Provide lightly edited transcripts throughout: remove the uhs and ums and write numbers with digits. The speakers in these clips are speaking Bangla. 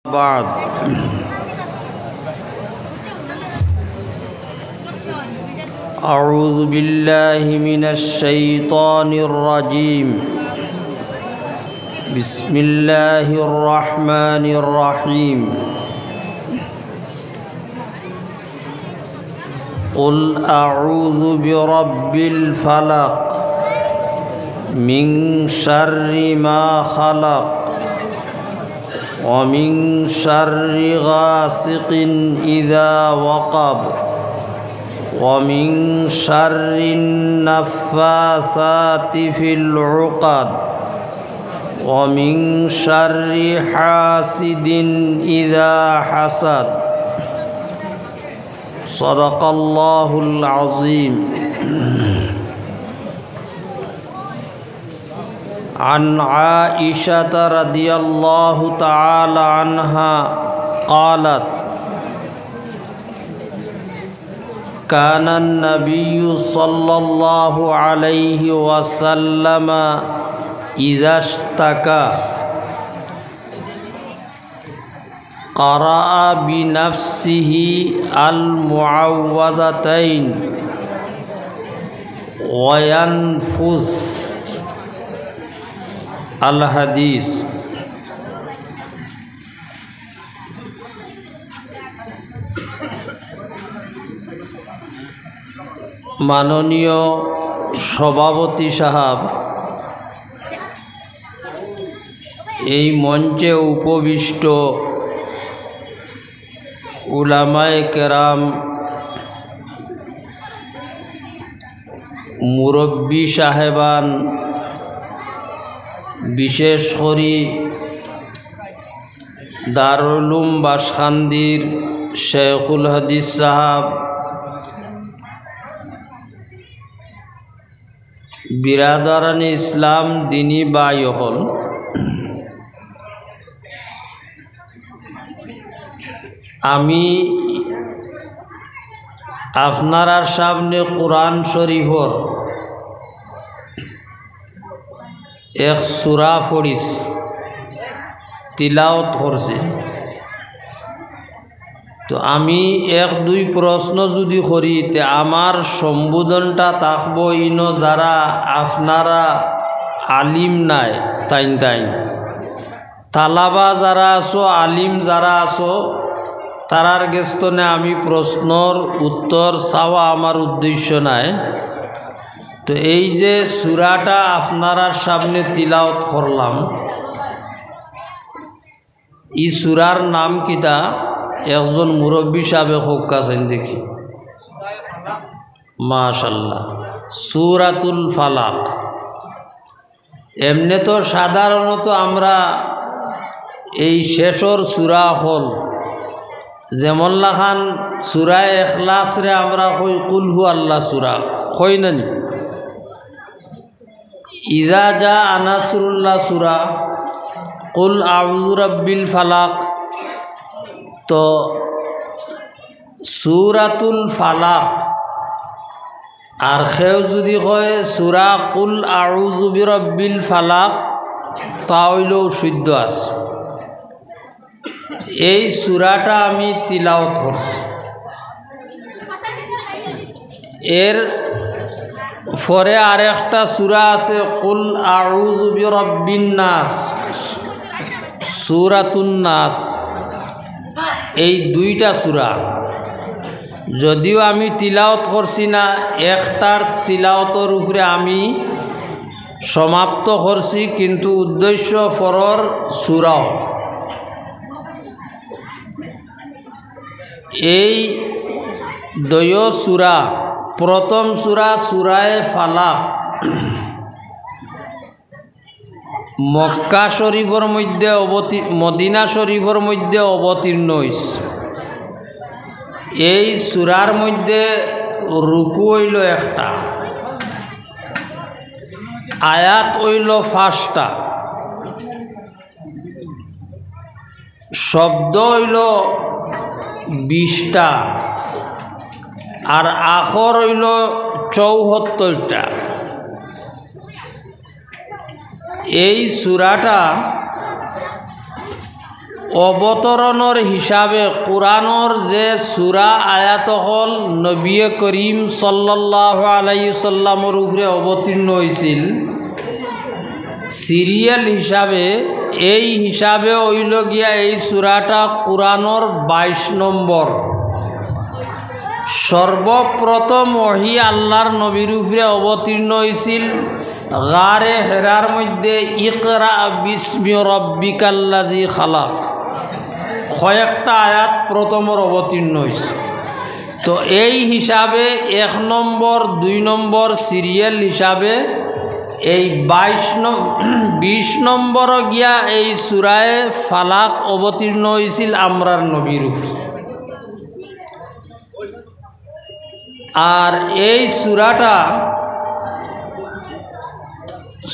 بعد أعوذ بالله من الشيطان الرجيم بسم الله الرحمن الرحيم قل أعوذ برب الفلق من شر ما خلق ومن شر غاسق إذا وقب ومن شر النفاثات في العقد ومن شر حاسد إذا حسد صدق الله العظيم. عن عائشة رضي الله تعالى عنها قالت كان النبي صلى الله عليه وسلم إذا اشتكى قرأ بنفسه المعوذتين وينفث الحديث. মাননীয় সভাপতি সাহেব, এই মঞ্চে উপবিষ্ট উলামায়ে কেরাম, মুরব্বী সাহেবান, বিশেষ করে দারুল উলুম বাসখান্দির শেখুল হাদিস সাহেব, বিরাদারান ইসলাম, দিনী ভাই হল, আমি আপনার সামনে কোরআন শরীফর এক সূরা পড়িস তিলাওয়াত করছি। তো আমি এক দুই প্রশ্ন যদি করি তে আমার সম্বোধনটা থাকব ইন যারা আপনারা আলিম নাই তাইন তালাবা যারা আছো, আলিম যারা আছো, তারার গেস্তনে আমি প্রশ্নর উত্তর চাওয়া আমার উদ্দেশ্য নাই। তো এই যে সূরাটা আপনার সামনে তিলাওয়াত করলাম, এই সূরার নাম কিতা একজন মুরব্বী সাহেব হোক আছেন দেখি। মাশাআল্লাহ, সূরাতুল ফালাক। এমনি তো সাধারণত আমরা এই শেষর সূরা হল যেমন লাখান সূরা ইখলাস রে আমরা কই কুল হু আল্লাহ সূরা কই না নি, ইজা জা আনাসরুল্লাহ সূরা, কুল আউযু রাব্বিল ফালাক। তো সূরাতুল ফালাক আর কেউ যদি কয় সূরা কুল আউযু বিরাব্বিল ফালাক, তাহলেও শুদ্ধ আছে। এই সূরাটা আমি তিলাওয়াত করছি। এর পরে আরেকটা সূরা আছে কুল আউযু বিরাব্বিন নাস, সূরাতুন নাস। এই দুইটা সূরা যদিও আমি তিলাওয়াত করছি না, একটার তিলাওয়াতের উপরে আমি সমাপ্ত করছি, কিন্তু উদ্দেশ্য ফরর সূরাও। এই দয় সূরা, প্রথম সূরা সূরায়ে ফালাক মক্কা শরীফের মধ্যে মদিনা শরীফের মধ্যে অবতীর্ণ হইছে। এই সূরার মধ্যে রুকু হইল একটা, আয়াত হইল 5টা, শব্দ হইল 20টা, আর আখর হইল 74টা। এই সূরাটা অবতরণের হিসাবে কোরআনের যে সূরা আয়াত হল নবী করিম সাল্লাল্লাহু আলাইহি সাল্লামের উপরে অবতীর্ণ হয়েছিল, সিরিয়াল হিসাবে এই হিসাবে হইল গিয়া এই সূরাটা কোরআনের 22 নম্বর। সর্বপ্রথম ওহী আল্লাহর নবীর উপরে অবতীর্ণ হয়েছিল গারে হেরার মধ্যে ইকরা বিস্মি রব্বিকাল্লাযী খালাক, কয়েকটা আয়াত প্রথমর অবতীর্ণ হয়েছে। তো এই হিসাবে 1 নম্বর 2 নম্বর সিরিয়াল হিসাবে এই 20 নম্বর গিয়া এই সূরায়ে ফালাক অবতীর্ণ হয়েছিল আমরার নবীর উপরে। আর এই সূরাটা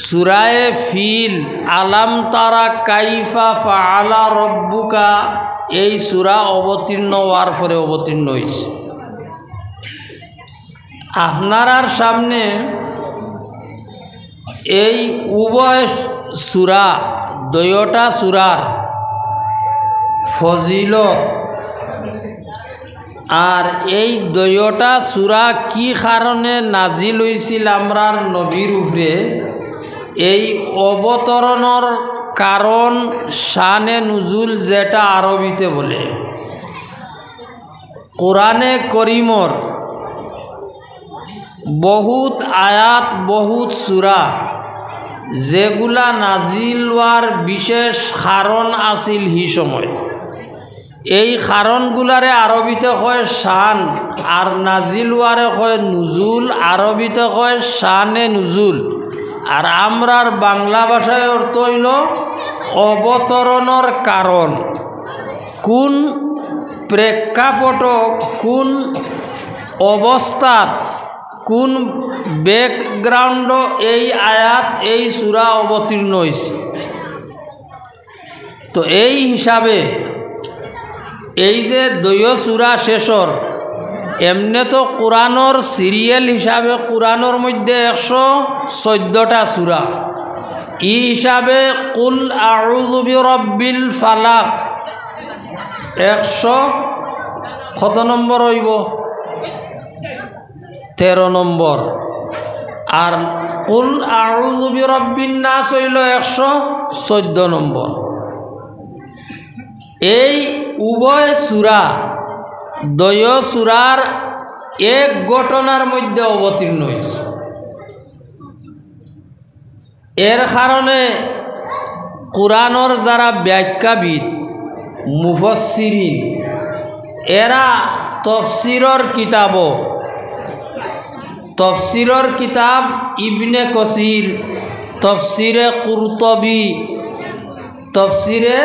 সূরায়ে ফিল আলাম তারা কাইফা ফাআলা রব্বুকা, এই সূরা অবতীর্ণ হওয়ার পরে অবতীর্ণ হয়েছে। আপনার সামনে এই উভয় সূরা, দুইটা সূরার ফজিলত আর এই দুইটা সূরা কি কারণে নাজিল হয়েছিল আমরার নবীর উপরে, এই অবতরণের কারণ শানে নুজুল যেটা আরবিতে বলে। কোরআনে করিমর বহুত আয়াত বহুত সূরা যেগুলা নাজিল হওয়ার বিশেষ কারণ আছিল হি সময়, এই কারণগুলারে আরবিতে কয় শান, আর নাজিল হওয়ারে কয় নুজুল, আরবিতে কয় শানে নুজুল, আর আমরার বাংলা ভাষায় অর্থ হইল অবতরণের কারণ। কোন প্রেক্ষাপট, কোন অবস্থাত, কোন ব্যাকগ্রাউন্ড এই আয়াত এই সূরা অবতীর্ণ হয়েছে। তো এই হিসাবে এই যে 2 সূরা শেষর, এমনি তো কোরআনের সিরিয়াল হিসাবে কোরআনের মধ্যে 114টা সূরা, ই হিসাবে কুল আউযু বিরব্বিল ফালাক 100 কত নম্বর হইব, 13 নম্বর, আর কুল আউযু বিরব্বিন নাস হইল 114 নম্বর। এই উভয় সূরা 2 সূরার এক ঘটনার মধ্যে অবতীর্ণ হয়েছে। এর কারণে কোরআনের যারা ব্যাখ্যাবিদ মুফাসসিরিন, এরা তফসিরর কিতাব ইবনে কসির, তফসিরে কুরতুবী, তফসিরে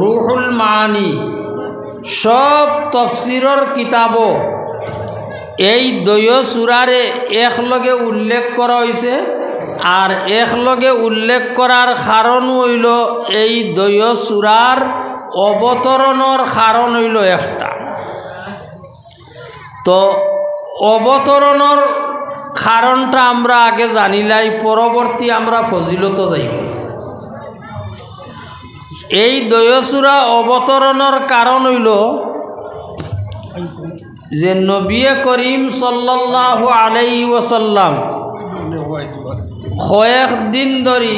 রুহুল মাআনি, সব তফসিরর কিতাবও এই 2 সূরারে একলগে উল্লেখ করা হয়েছে। আর একলগে উল্লেখ করার কারণ হইল এই 2 সূরার অবতরণের কারণ হইল একটা। তো অবতরণের কারণটা আমরা আগে জানিলাই, পরবর্তী আমরা ফজিলত যাইব। এই 2 সূরা অবতরণের কারণ হইল যে নবী করিম সাল্লাল্লাহু আলাইহি ওয়াসাল্লাম কয়েকদিন ধরে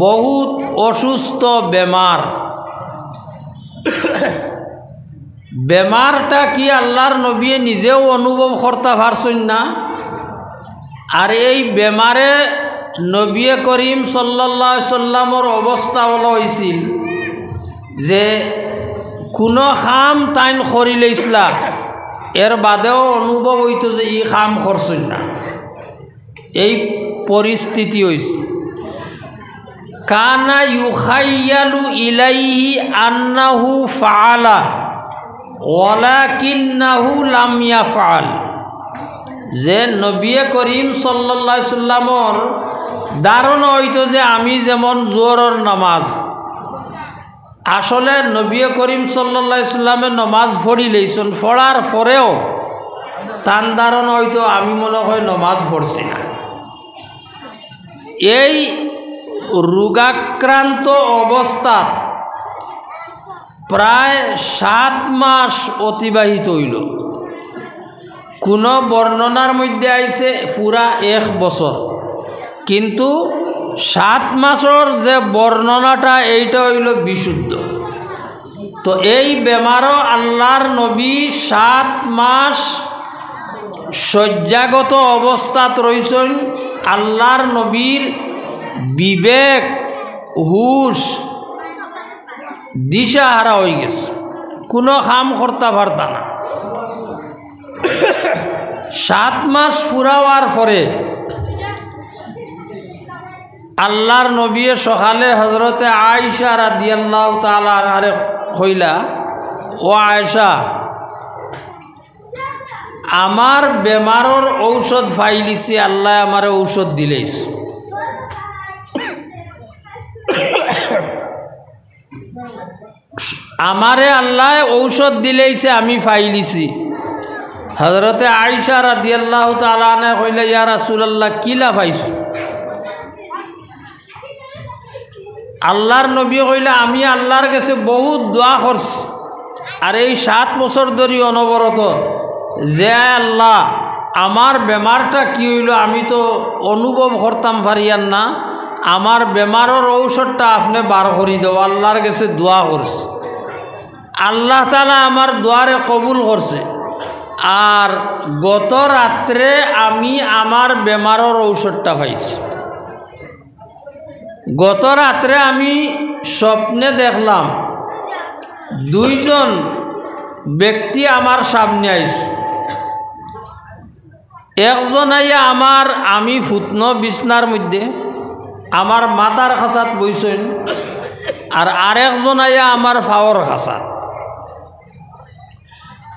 বহুত অসুস্থ বেমারটা কি আল্লাহর নবী নিজেও অনুভব করতে পারছেন না। আর এই বেমারে নবী করিম সাল্লাল্লাহু আলাইহি সাল্লামের অবস্থা হয়েছিল যে কোনো কাম তাইন করিলে ইসলাম এর বাদেও অনুভব হইতো যে ই কাম করছেন না, এই পরিস্থিতি হয়েছে। কানা ইউখাইয়ালু ইলাইহি আন্নাহু ফাআলা ওয়ালাকিন্নাহু লাম ইয়াফআল, যে নবী করিম সাল্লাল্লাহু আলাইহি সাল্লামর ধারণা হইতো যে আমি যেমন জোহরের নামাজ, আসলে নবী করিম সাল্লাল্লাহু আলাইহি সাল্লামে নামাজ পড়িলেইছেন, পড়ার পরেও তার ধারণা হইতো আমি মনে হয় নামাজ পড়ছি না। এই রোগাক্রান্ত অবস্থা প্রায় 7 মাস অতিবাহিত হইল। কোনো বর্ণনার মধ্যে আইছে পুরা 1 বছর, কিন্তু 7 মাসের যে বর্ণনাটা এইটা হইল বিশুদ্ধ। তো এই বেমারও আল্লাহর নবী 7 মাস শয্যাগত অবস্থাত রয়েছেন। আল্লাহর নবীর বিবেক হুশ দিশাহারা হয়ে গেছে, কোনো কাম করতে পারতা না। 7 মাস পুরা হওয়ার পরে আল্লাহর নবী সকালে হজরতে আয়েশা রাদিয়াল্লাহু তাআলা আনহারে কইলা, ও আয়েশা, আমার বেমারর ঔষধ ফাইলিছি, আল্লাহ আমার ঔষধ দিলেইস। আমারে আল্লাহ ঔষধ দিলেইছে, আমি ফাইলিছি। হজরতে আয়েশা রাদিয়াল্লাহু তাআলা আনহা কইলা, ইয়া রাসূলুল্লাহ, কিলা পাইছো? আল্লাহর নবী কইলা, আমি আল্লাহর কাছে বহুত দোয়া করছি, আর এই 7 বছর ধরে অনবরত, যে আল্লাহ আমার বেমারটা কি হইল আমি তো অনুভব করতাম পারিয়ান না, আমার বেমারের ঔষধটা আপনি বার করি দেও। আল্লাহর কাছে দোয়া করছে, আল্লাহ তাআলা আমার দোয়ারে কবুল করছে। আর গত রাত্রে আমি আমার বেমারের ঔষধটা পাইছি। গত রাত্রে আমি স্বপ্নে দেখলাম 2 জন ব্যক্তি আমার সামনে আইছে। একজন আইয়া আমি ফুটনো বিছনার মধ্যে আমার মাথার খাঁচাত বইছেন, আর আরেকজন আইয়া আমার ফাওয়ার খাঁচাত।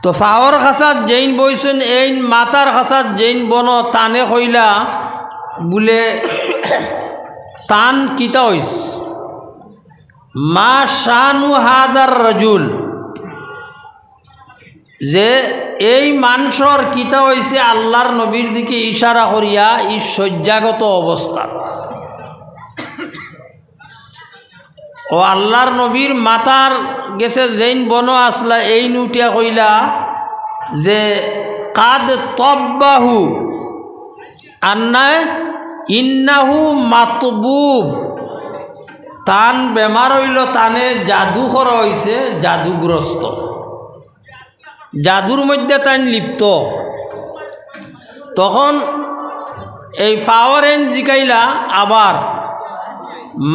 তো ফাওয়ার খাঁচাত যেইন বইছেন, এই মাথার খাঁচাত যেইন বন টানে কইলা বলে টান কিতা হইস, মা শানু হাদার রাজুল, যে এই মানুষের কিতা হইছে। আল্লাহর নবীর দিকে ইশারা করিয়া ই শয্যাগত অবস্থা। ও আল্লাহর নবীর মাথার গেছে যেইন বন আসলা, এই নুটিয়া কইলা যে কাদ তব্বাহু আন্নায় ইন্নাহু মাতবুব, তান বেমার হইল, তানে জাদু করা হইছে, জাদুগ্রস্ত, জাদুর মধ্যে তাই লিপ্ত। তখন এই ফাওয়ারেন জিকাইলা আবার,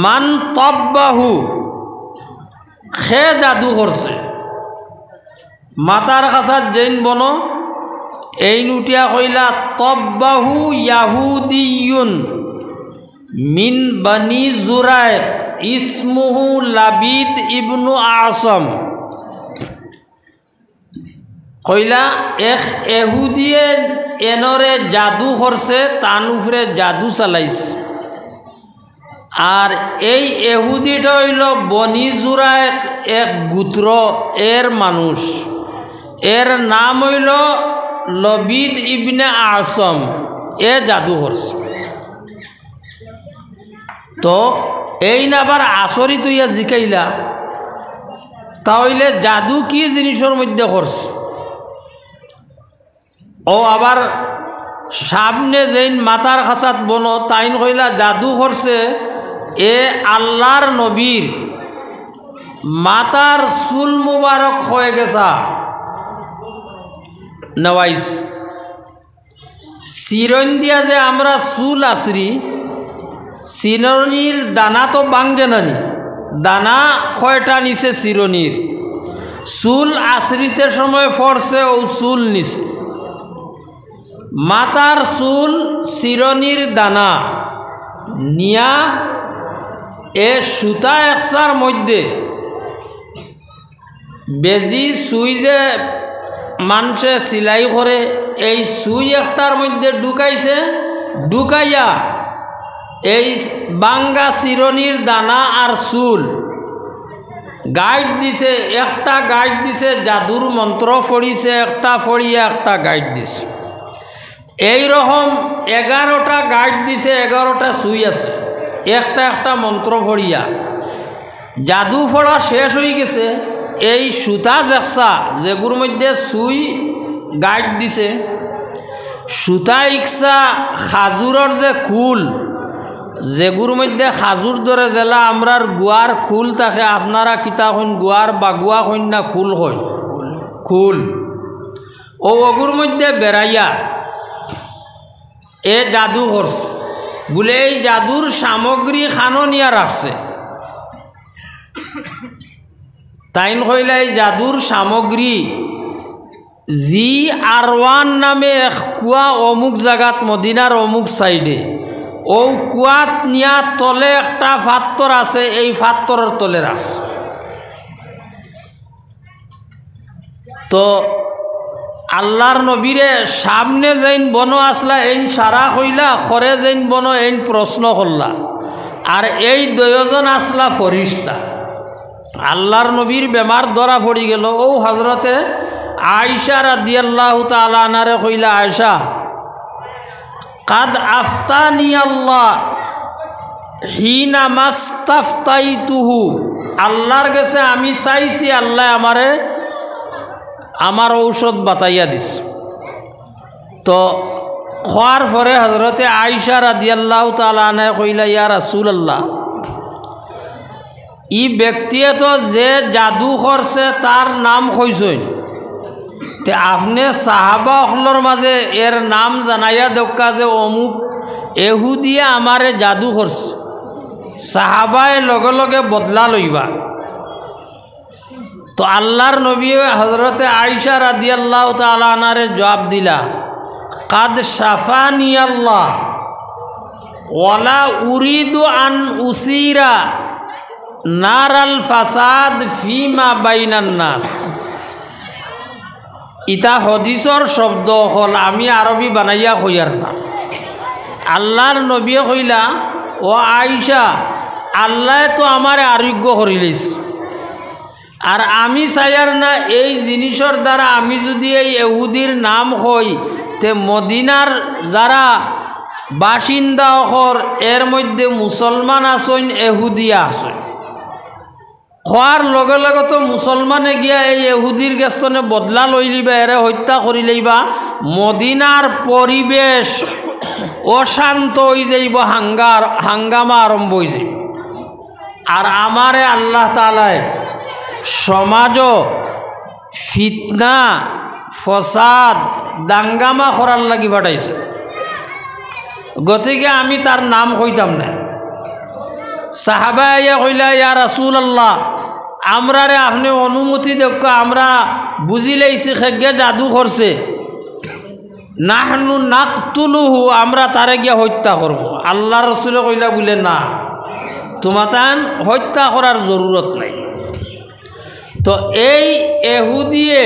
মান তব্বাহু, খে জাদু করছে। মাতার কাছাত যেইন বন এই নুটিয়া কইলা, তব্বাহু ইয়াহুদিয়ুন মিন বানি জুরাইক ইসমুহু লাবিদ ইবনু আসম। কইলা এক এহুদিয়ে এনরে জাদু করছে, তান উপরে জাদু চালাইছে। আর এই এহুদিটা হইল বনি জুরাইক এক গোত্র এর মানুষ, এর নাম হইল লবিদ ইবনে আসম, এ জাদু করছে। তো এই না আবার আচরিত হইয়া জিকাইলা, তাহলে জাদু কি জিনিসের মধ্যে করছে? ও আবার সামনে যেইন মাথার খাঁচাত বন তাইন কইলা জাদু করছে, এ আল্লাহর নবীর মাথার চুল মুবারক হয়ে গেছা নওয়াইস। চিরন দিয়া যে আমরা চুল আছরি, চিরনির দানা তো বাঙ্গে নানি, দানা কয়টা নিছে চিরনির, চুল আছরিতে সময় পড়ছে ও চুল নিছে। মাথার চুল চিরনির দানা নিয়া এ সুতা একসার মধ্যে বেজি সুই যে মানুষে সিলাই করে, এই সুই একটার মধ্যে ঢুকাইছে, ঢুকাইয়া এই বাঙ্গা চিরনির দানা আর চুল গাইড দিছে। একটা গাইড দিছে জাদুর মন্ত্র পড়িছে, একটা পড়িয়া একটা গাইড দিছে। এই রকম 11টা গাইড দিছে, 11টা সুই আছে। একটা একটা মন্ত্র পড়িয়া জাদু পড়া শেষ হয়ে গেছে। এই সুতা জেসা যেগুর মধ্যে সুই গাইড দিছে, সুতা ইকসা খাজুরের যে খুল, যেগুর মধ্যে খাজুর ধরে জেলা আমরার গুয়ার খুল থাকে, আপনারা কিতা হইন গুয়ার বাগুয়া হইন না খুল হইন, খুল ও ওগুর মধ্যে বেড়াইয়া এ জাদু করছে বলে এই জাদুর সামগ্রী খানো নিয়া রাখছে। তাইন কইলা এই জাদুর সামগ্রী জি আরওয়ান নামে এক কুয়া অমুক জায়গাত মদিনার অমুক সাইডে, ও কুয়াত নিয়া তলে একটা ফাত্তর আছে, এই ফাত্তরের তলে রাখছে। তো আল্লাহর নবীরে সামনে যেন বন আসলা এইন সারা হইলা, খরে যেন বন এইন প্রশ্ন করলা, আর এই দুইজন আসলা ফরিস্তা। আল্লাহর নবীর বেমার ধরা পড়ি গেল। ও হজরতে আয়েশা রাদিয়াল্লাহু তাআলা আনহারে কইলা, আয়েশা কাদ আফতানি আল্লাহ হিনা মাস্তাফতাইতুহু, আল্লাহর কাছে আমি চাইছি, আল্লাহ আমারে আমার ঔষধ বাতাইয়া দিস। তো খোয়ার পরে হজরতে আয়েশা রাদিয়াল্লাহু তাআলা আনহা কইলা, ইয়া রাসূলুল্লাহ, ই ব্যক্তিয়ে তো যে জাদু করছে তার নাম কইছেন, তে আপনি সাহাবা অখলর মাঝে এর নাম জানাইয়া দক্কা যে অমুক এহুদিয়ে আমারে জাদু করছে, সাহাবায় লগে লগে বদলা লইবা। তো আল্লাহর নবী হজরতে আয়েশা রাদিয়াল্লাহু তাআলা আনহারে জবাব দিলা, কাদ শাফানি আল্লাহ ওয়ালা উরিদু আন উসিরা নারাল ফাসাদ ফিমা বাইনান নাস। ইতা হদিসর শব্দ হল, আমি আরবি বানাইয়া কইয়ার না। আল্লাহর নবী কইলা, ও আয়েশা, আল্লাহ তো আমার আরোগ্য করিলিস, আর আমি চাইয়ার না এই জিনিসের দ্বারা আমি যদি এই এহুদির নাম হই, তে মদিনার যারা বাসিন্দা অখর এর মধ্যে মুসলমান আসন এহুদিয়া আসন, খোয়ার লগে লগে তো মুসলমানে গিয়া এই এহুদির গেস্তনে বদলা লই লিবা, এরে হত্যা করি লইবা, মদিনার পরিবেশ অশান্ত হয়ে যাইব, হাঙ্গামা আরম্ভ হয়ে যাইব। আর আমারে আল্লাহ তাআলায় সমাজ ফিতনা ফসাদ দাঙ্গামা করার লাগি পাঠাইছে, গতিকে আমি তার নাম কইতাম না। সাহাবা আইয়া কইলা, ইয়া রাসূলুল্লাহ, আমরারে আপনি অনুমতি দেখ, আমরা বুঝি লাইছি খেগে জাদু করছে, নাহনু নাকতুলুহু, আমরা তারে গিয়া হত্যা করব। আল্লাহ রসুলে কইলা বলে, না, তোমার হত্যা করার জরুরত নাই। তো এই এহুদিয়ে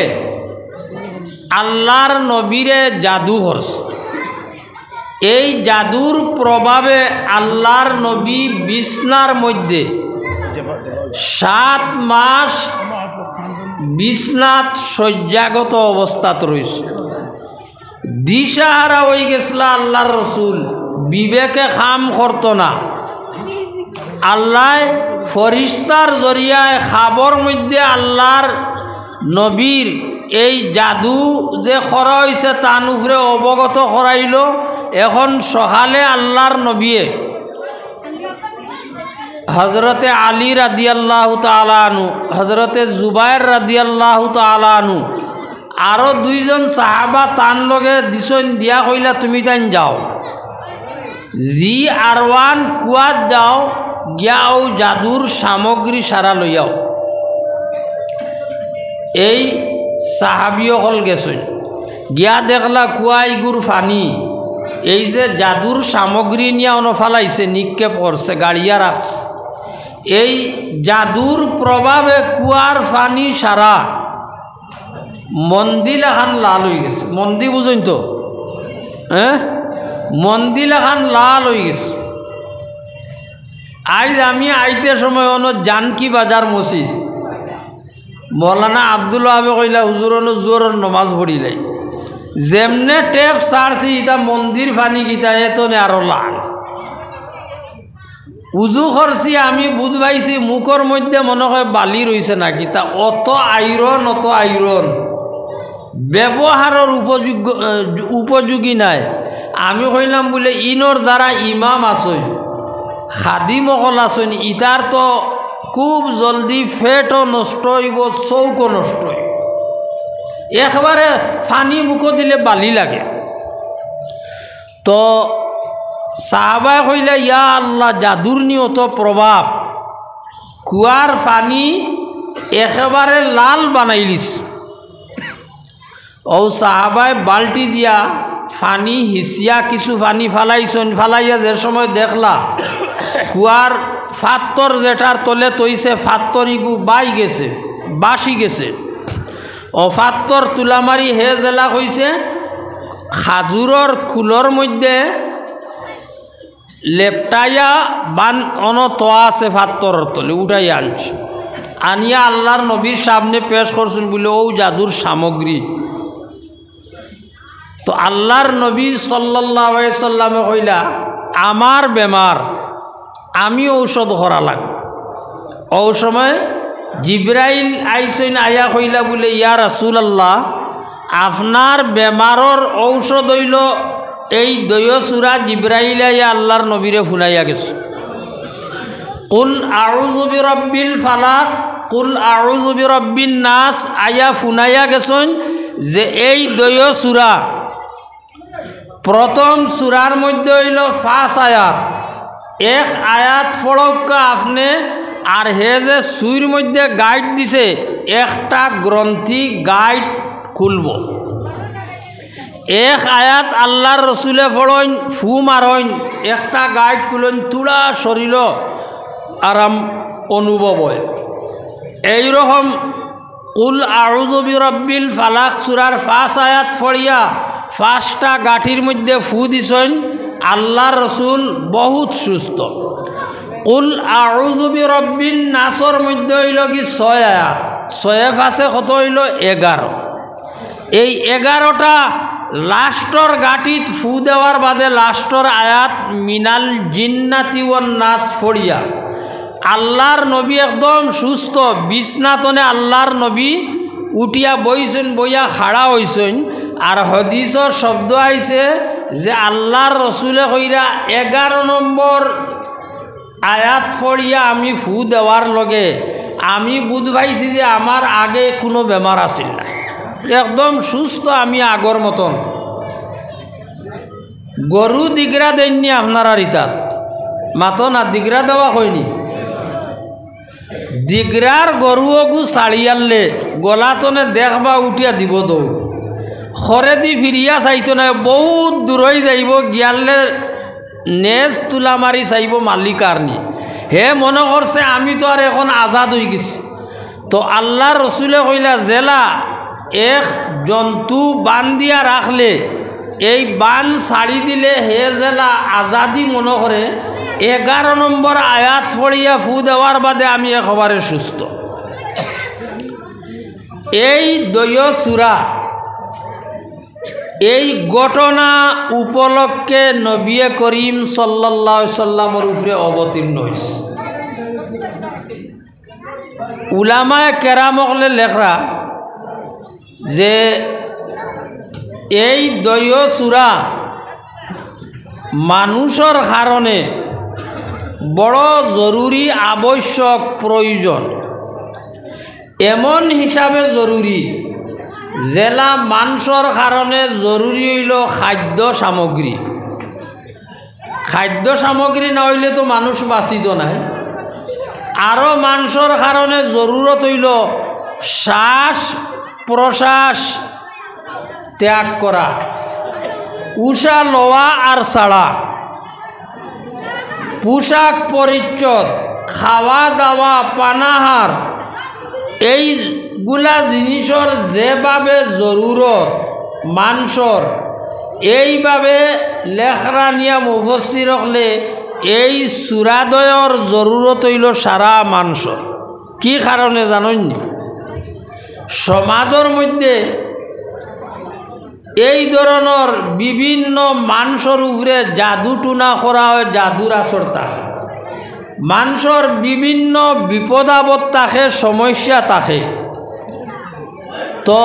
আল্লাহর নবীরে জাদু করছে, এই জাদুর প্রভাবে আল্লাহর নবী বিছনার মধ্যে 7 মাস বিছনাত শয্যাগত অবস্থাত রয়েছে। দিশাহারা হয়ে গেছিল আল্লাহর রসুল, বিবেকে কাম করতো না। আল্লাহ ফরিস্তার জরিয়ায় খাবর মধ্যে আল্লাহর নবীর এই জাদু যে করা হয়েছে তার উপরে অবগত করাইল। এখন সকালে আল্লাহর নবীয়ে হজরতে আলী রাদিয়াল্লাহু তাআলা আনহু, হজরতে জুবাইর রাদিয়াল্লাহু তাআলা আনহু, আরও 2 জন সাহাবা তান লগে দিছন দিয়া কইলা, তুমি তান যাও, জি আরওয়ান কুয়াত যাও, গিয়াও জাদুর সামগ্রী সারা লইয়াও। এই সাহাবিয়কল গেছেন, গিয়া দেখলা কুয়াইগুর ফানি, এই যে জাদুর সামগ্রী নিয়ে অনফালাইছে, নিক্ষেপ করছে, গাড়িয়া রাখছে। এই জাদুর প্রভাবে কুয়ার ফানি সারা মন্দির এখান লাল হয়ে গেছে। মন্দির বুঝুন তো, হ্যাঁ, মন্দির এখান লাল হয়ে গেছে। আজ আমি আইতে সময় অন জানকি বাজার মসজিদ, মৌলানা আব্দুল ওয়াহাবে কইলা, হুজুর অন জোরের নমাজ পড়িলাই, যেমনে টেপ ছাড়ছি ইটা মন্দির ফানি গীতা এত আরো লাল। উজু করছি আমি বুধ পাইছি মুখর মধ্যে মনে হয় বালি রয়েছে নাকি, তা অত আইরন ব্যবহারের উপযোগী নাই। আমি কইলাম বলে ইনর যারা ইমাম আসই খাদিমকল আসেন ইটার তো খুব জলদি ফেটও নষ্ট হইব, চৌকও নষ্ট হইব, একবারে ফানি মুখো দিলে বালি লাগে। তো সাহাবায় কইলে ইয়া আল্লাহ, জাদুর নিয়ত প্রভাব, কুয়ার পানি একেবারে লাল বানাইলিস। ও সাহাবায় বালটি দিয়া পানি হিসিয়া কিছু পানি ফালাইছেন, ফালাইয়া যে সময় দেখলা কুয়ার ফাত্তর যেটার তলে তৈছে ফাত্তর ইগু বাই গেছে, বাসি গেছে। ও ফাত্তর তুলামারি হে জেলা হয়েছে খাজুরর কুলর মধ্যে লেপটাইয়া বান তোয়া আছে ফাত্তরের তলে উঠাই আনছে, আনিয়া আল্লাহর নবীর সামনে পেশ করছেন বলে ও জাদুর সামগ্রী। তো আল্লাহর নবী সাল্লাল্লাহু আলাইহি সাল্লামে কইলা আমার বেমার, আমি ঔষধ করা লাগবে। ও সময় জিব্রাইল আইসইন আয়া কইলা বলে ইয়া রাসূলুল্লাহ, আপনার বেমারর ঔষধ হইল এই দয় সূরা জিব্রাইল আয়া আল্লাহর নবীরে ফুলাইয়া গেছে। কুল আউযু বিরাব্বিল ফালাক, কুল আউযু বিরাব্বিন নাস আয়া ফুনাইয়া গেছেন যে এই দয় সূরা প্রথম সূরার মধ্যে হইল 5 আয়াত, এক আয়াত পড়কা আপনি আর হে যে সুইর মধ্যে গাইড দিছে একটা গ্রন্থি গাইড খুলব। এক আয়াত আল্লাহর রসুলে পড়ইন ফু মারইন একটা গাইড খুলন তুলা শরীর আরাম অনুভব হয়। এইরকম কুল আউযু বিরাব্বিল ফালাক সূরার 5 আয়াত পড়িয়া 5টা গাঠির মধ্যে ফু দিছেন, আল্লাহর রসুল বহুত সুস্থ। কুল আউযু বিরাব্বিন নাসর মধ্যে হইল কি 6 আয়াত, 6 5 কত হইল 11। এই 11টা লাস্টর গাঠিত ফু দেওয়ার বাদে লাস্টর আয়াত মিনাল জিন্নাতি ওয়ান নাস পড়িয়া আল্লাহর নবী একদম সুস্থ বিছনাতনে আল্লাহর নবী উঠিয়া বইছেন, বইয়া খাড়া হইছেন। আর হদিসর শব্দ আইছে যে আল্লাহর রসুলে কইরা 11 নম্বর আয়াত পড়িয়া আমি ফু দেওয়ার লগে আমি বুঝ পাইছি যে আমার আগে কোনো বেমার আসিল না, একদম সুস্থ আমি আগর মতন। গরু দিগরা দেননি আপনারা রিতা মাতো না, দিগরা দেওয়া হয়নি। দিগরার গরুগু ছাড়ি আনলে গলাতনে দেখবা উঠিয়া দিব দৌড়, খরে দি ফিরিয়া চাইতো না, বহুত দূরই যাইব গিয়ালে নেজ তুলা মারি চাইব মালিক আরনি। হে মনে করছে আমি তো আর এখন আজাদ হয়ে গেছি। তো আল্লাহর রসুলে কইলা জেলা এক জন্তু বান দিয়া রাখলে এই বান ছাড়ি দিলে হে জেলা আজাদি মনে করে 11 নম্বর আয়াত পড়িয়া ফু দেওয়ার বাদে আমি একেবারে সুস্থ। এই দয় সূরা এই ঘটনা উপলক্ষে নবী করিম সাল্লাল্লাহু আলাইহি সাল্লামের উপরে অবতীর্ণ হয়েছে। উলামায়ে কেরামকলে লেখরা যে এই দয় সূরা মানুষের কারণে বড় জরুরি আবশ্যক প্রয়োজন, এমন হিসাবে জরুরি জেলা মানুষের কারণে জরুরি হইল খাদ্য সামগ্রী। খাদ্য সামগ্রী না হইলে তো মানুষ বাঁচিত নাই। আরও মানুষের কারণে জরুরত হইল শ্বাস প্রশ্বাস ত্যাগ করা, উষা লওয়া আর ছাড়া, পোশাক পরিচ্ছদ, খাওয়া দাওয়া, পানাহার, এইগুলা জিনিসের যেভাবে জরুরত মানুষের, এইভাবে লেখরা নিয়া মুফাসসির হলে এই সূরাদ্বয়ের জরুরত হইল সারা মানুষের। কি কারণে জানেন? সমাজের মধ্যে এই ধরনের বিভিন্ন মানুষের উপরে জাদু টুনা করা হয়, জাদুর আসর থাকে। মানুষের বিভিন্ন বিপদ আপদ থাকে, সমস্যা থাকে। তো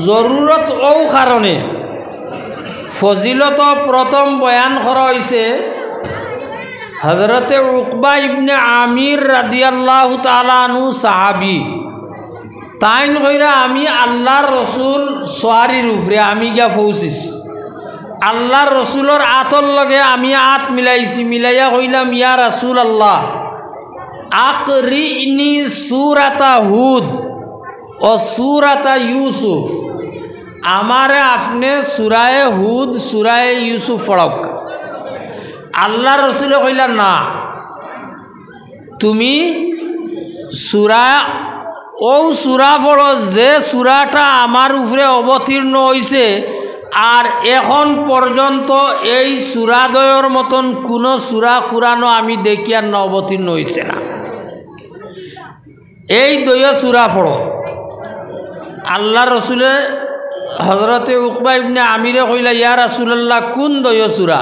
জরুরত ও কারণে ফজিলত প্রথম বয়ান করা হয়েছে হযরতে উকবা ইবনে আমির রাদিয়াল্লাহু তাআলা আনহু সাহাবী। তাইন কইরা আমি আল্লাহর রসুল সোয়ারির উপরে আমি গিয়া পৌঁছিস। আল্লাহর রসুলের আতর লগে আমি আত মিলাইছি, মিলাইয়া কইলাম ইয়া রাসূল আল্লাহ আকরিনি সূরাতা হুদ ও সূরাতা ইউসুফ, আমারে আপনি সূরায়ে হুদ সূরায়ে ইউসুফ পড়াও। আল্লাহর রসুলে কইলা না, তুমি সূরা পড়ো যে সূরাটা আমার উপরে অবতীর্ণ হইছে, আর এখন পর্যন্ত এই সূরাদ্বয়ের মতন কোনো সূরা কুরআনও আমি দেখি আর না অবতীর্ণ হইছে না। এই দয় সূরা পড়ো। আল্লাহর রসুলে হযরতে উকবা ইবনে আমিরে কইলা ইয়া রাসূলুল্লাহ কোন দয় সূরা?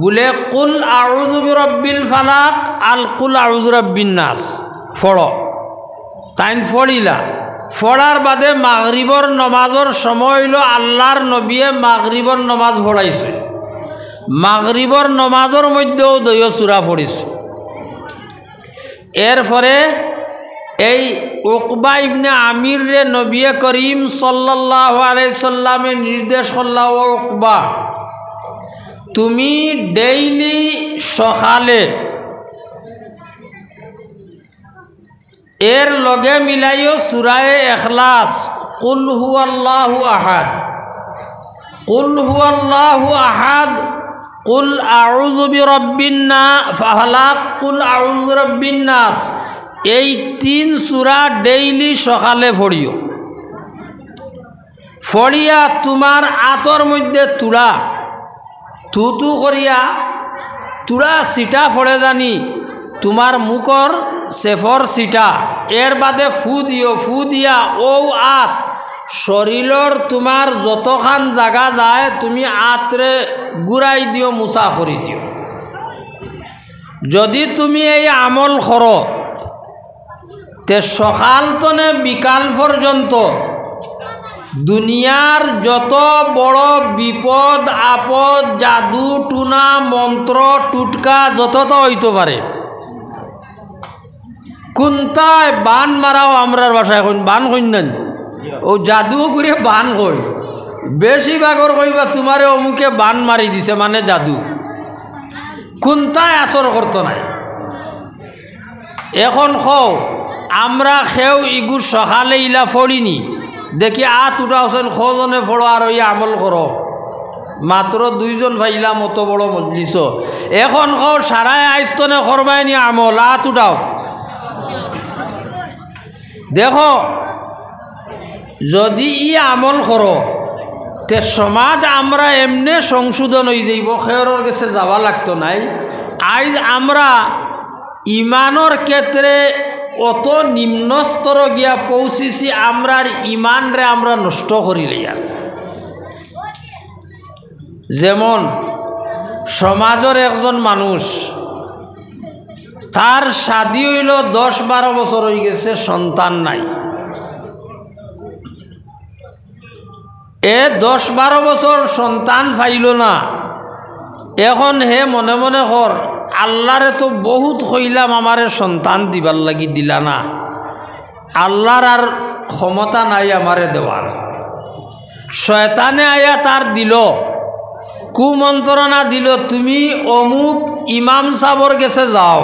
বলে কুল আউযু বিরাব্বিল ফালাক আল কুল আউযু বিরাব্বিন নাস পড়ো। তাইন পড়িলা। পড়ার বাদে মাগরিবর নমাজের সময় হইল, আল্লাহর নবীয়ে মাগরিবর নমাজ পড়াইছে। মাগরিবর নমাজের মধ্যেও দয় সূরা পড়িছে। এরপরে এই উকবা ইবনে আমির রে নবী করিম সাল্লাল্লাহু আলাইহি সাল্লামে নির্দেশ করলা, ও উকবা তুমি ডেইলি সকালে এর লগে মিলাইও সূরায়ে ইখলাস কুল হুয়াল্লাহু আহাদ, কুল হুয়াল্লাহু আহাদ, কুল আউযু বিরাব্বিন ফালাক, কুল আউযু বিরাব্বিন নাস, এই 3 সূরা ডেইলি সকালে পড়িও। পড়িয়া তোমার আতর মধ্যে তুড়া থুতু করিয়া তুড়া সিটা পড়ে জানি তোমার মুখর সেফর সিটা, এর বাদে ফু দিও। ফু দিয়া ও আত শরীরের তোমার যতখান জায়গা যায় তুমি আতরে গুড়াই দিও, মুসা করি দিও। যদি তুমি এই আমল করো তে সকাল তনে বিকাল পর্যন্ত দুনিয়ার যত বড় বিপদ আপদ, জাদু টুনা মন্ত্র টুটকা যতটা হইতে পারে, কোনটায় বান মারাও আমরার বাসায় কইন বান কইন না, ও জাদু করে বান কই, বেশিরভাগর কইবা তোমারে অমুকে বান মারি দিছে মানে জাদু, কোনটায় আসর করতো নাই। এখন কও আমরা খেও ইগুর সকালে ইলা ফড়িনি দেখি আত উঠাওছেন খজনে ফড়ো আর ওই আমল করো, মাত্র 2 জন ভাইলাম অত বড় মজলিস। এখন কও সারায় আইস্তনে করবাইনি আমল, আত উঠাও। দেখো যদি ই আমল করো তে সমাজ আমরা এমনি সংশোধন হয়ে যাইব, খেয়রের কাছে যাওয়া লাগতো নাই। আজ আমরা ইমানের ক্ষেত্রে অত নিম্ন স্তর গিয়া পৌঁছিছি, আমরার ইমানরে আমরা নষ্ট করিলে। যেমন সমাজের একজন মানুষ তার শাদী হইল 10-12 বছর হয়ে গেছে, সন্তান নাই। এ 10-12 বছর সন্তান পাইল না। এখন হে মনে মনে কর আল্লাহরে তো বহুত কইলাম আমারে সন্তান দিবার লাগি দিলা না, আল্লাহর আর ক্ষমতা নাই আমারে দেওয়ার। শয়তানে আয়া তার দিল, কুমন্ত্রণা দিল, তুমি অমুক ইমাম সাবর গেছে যাও,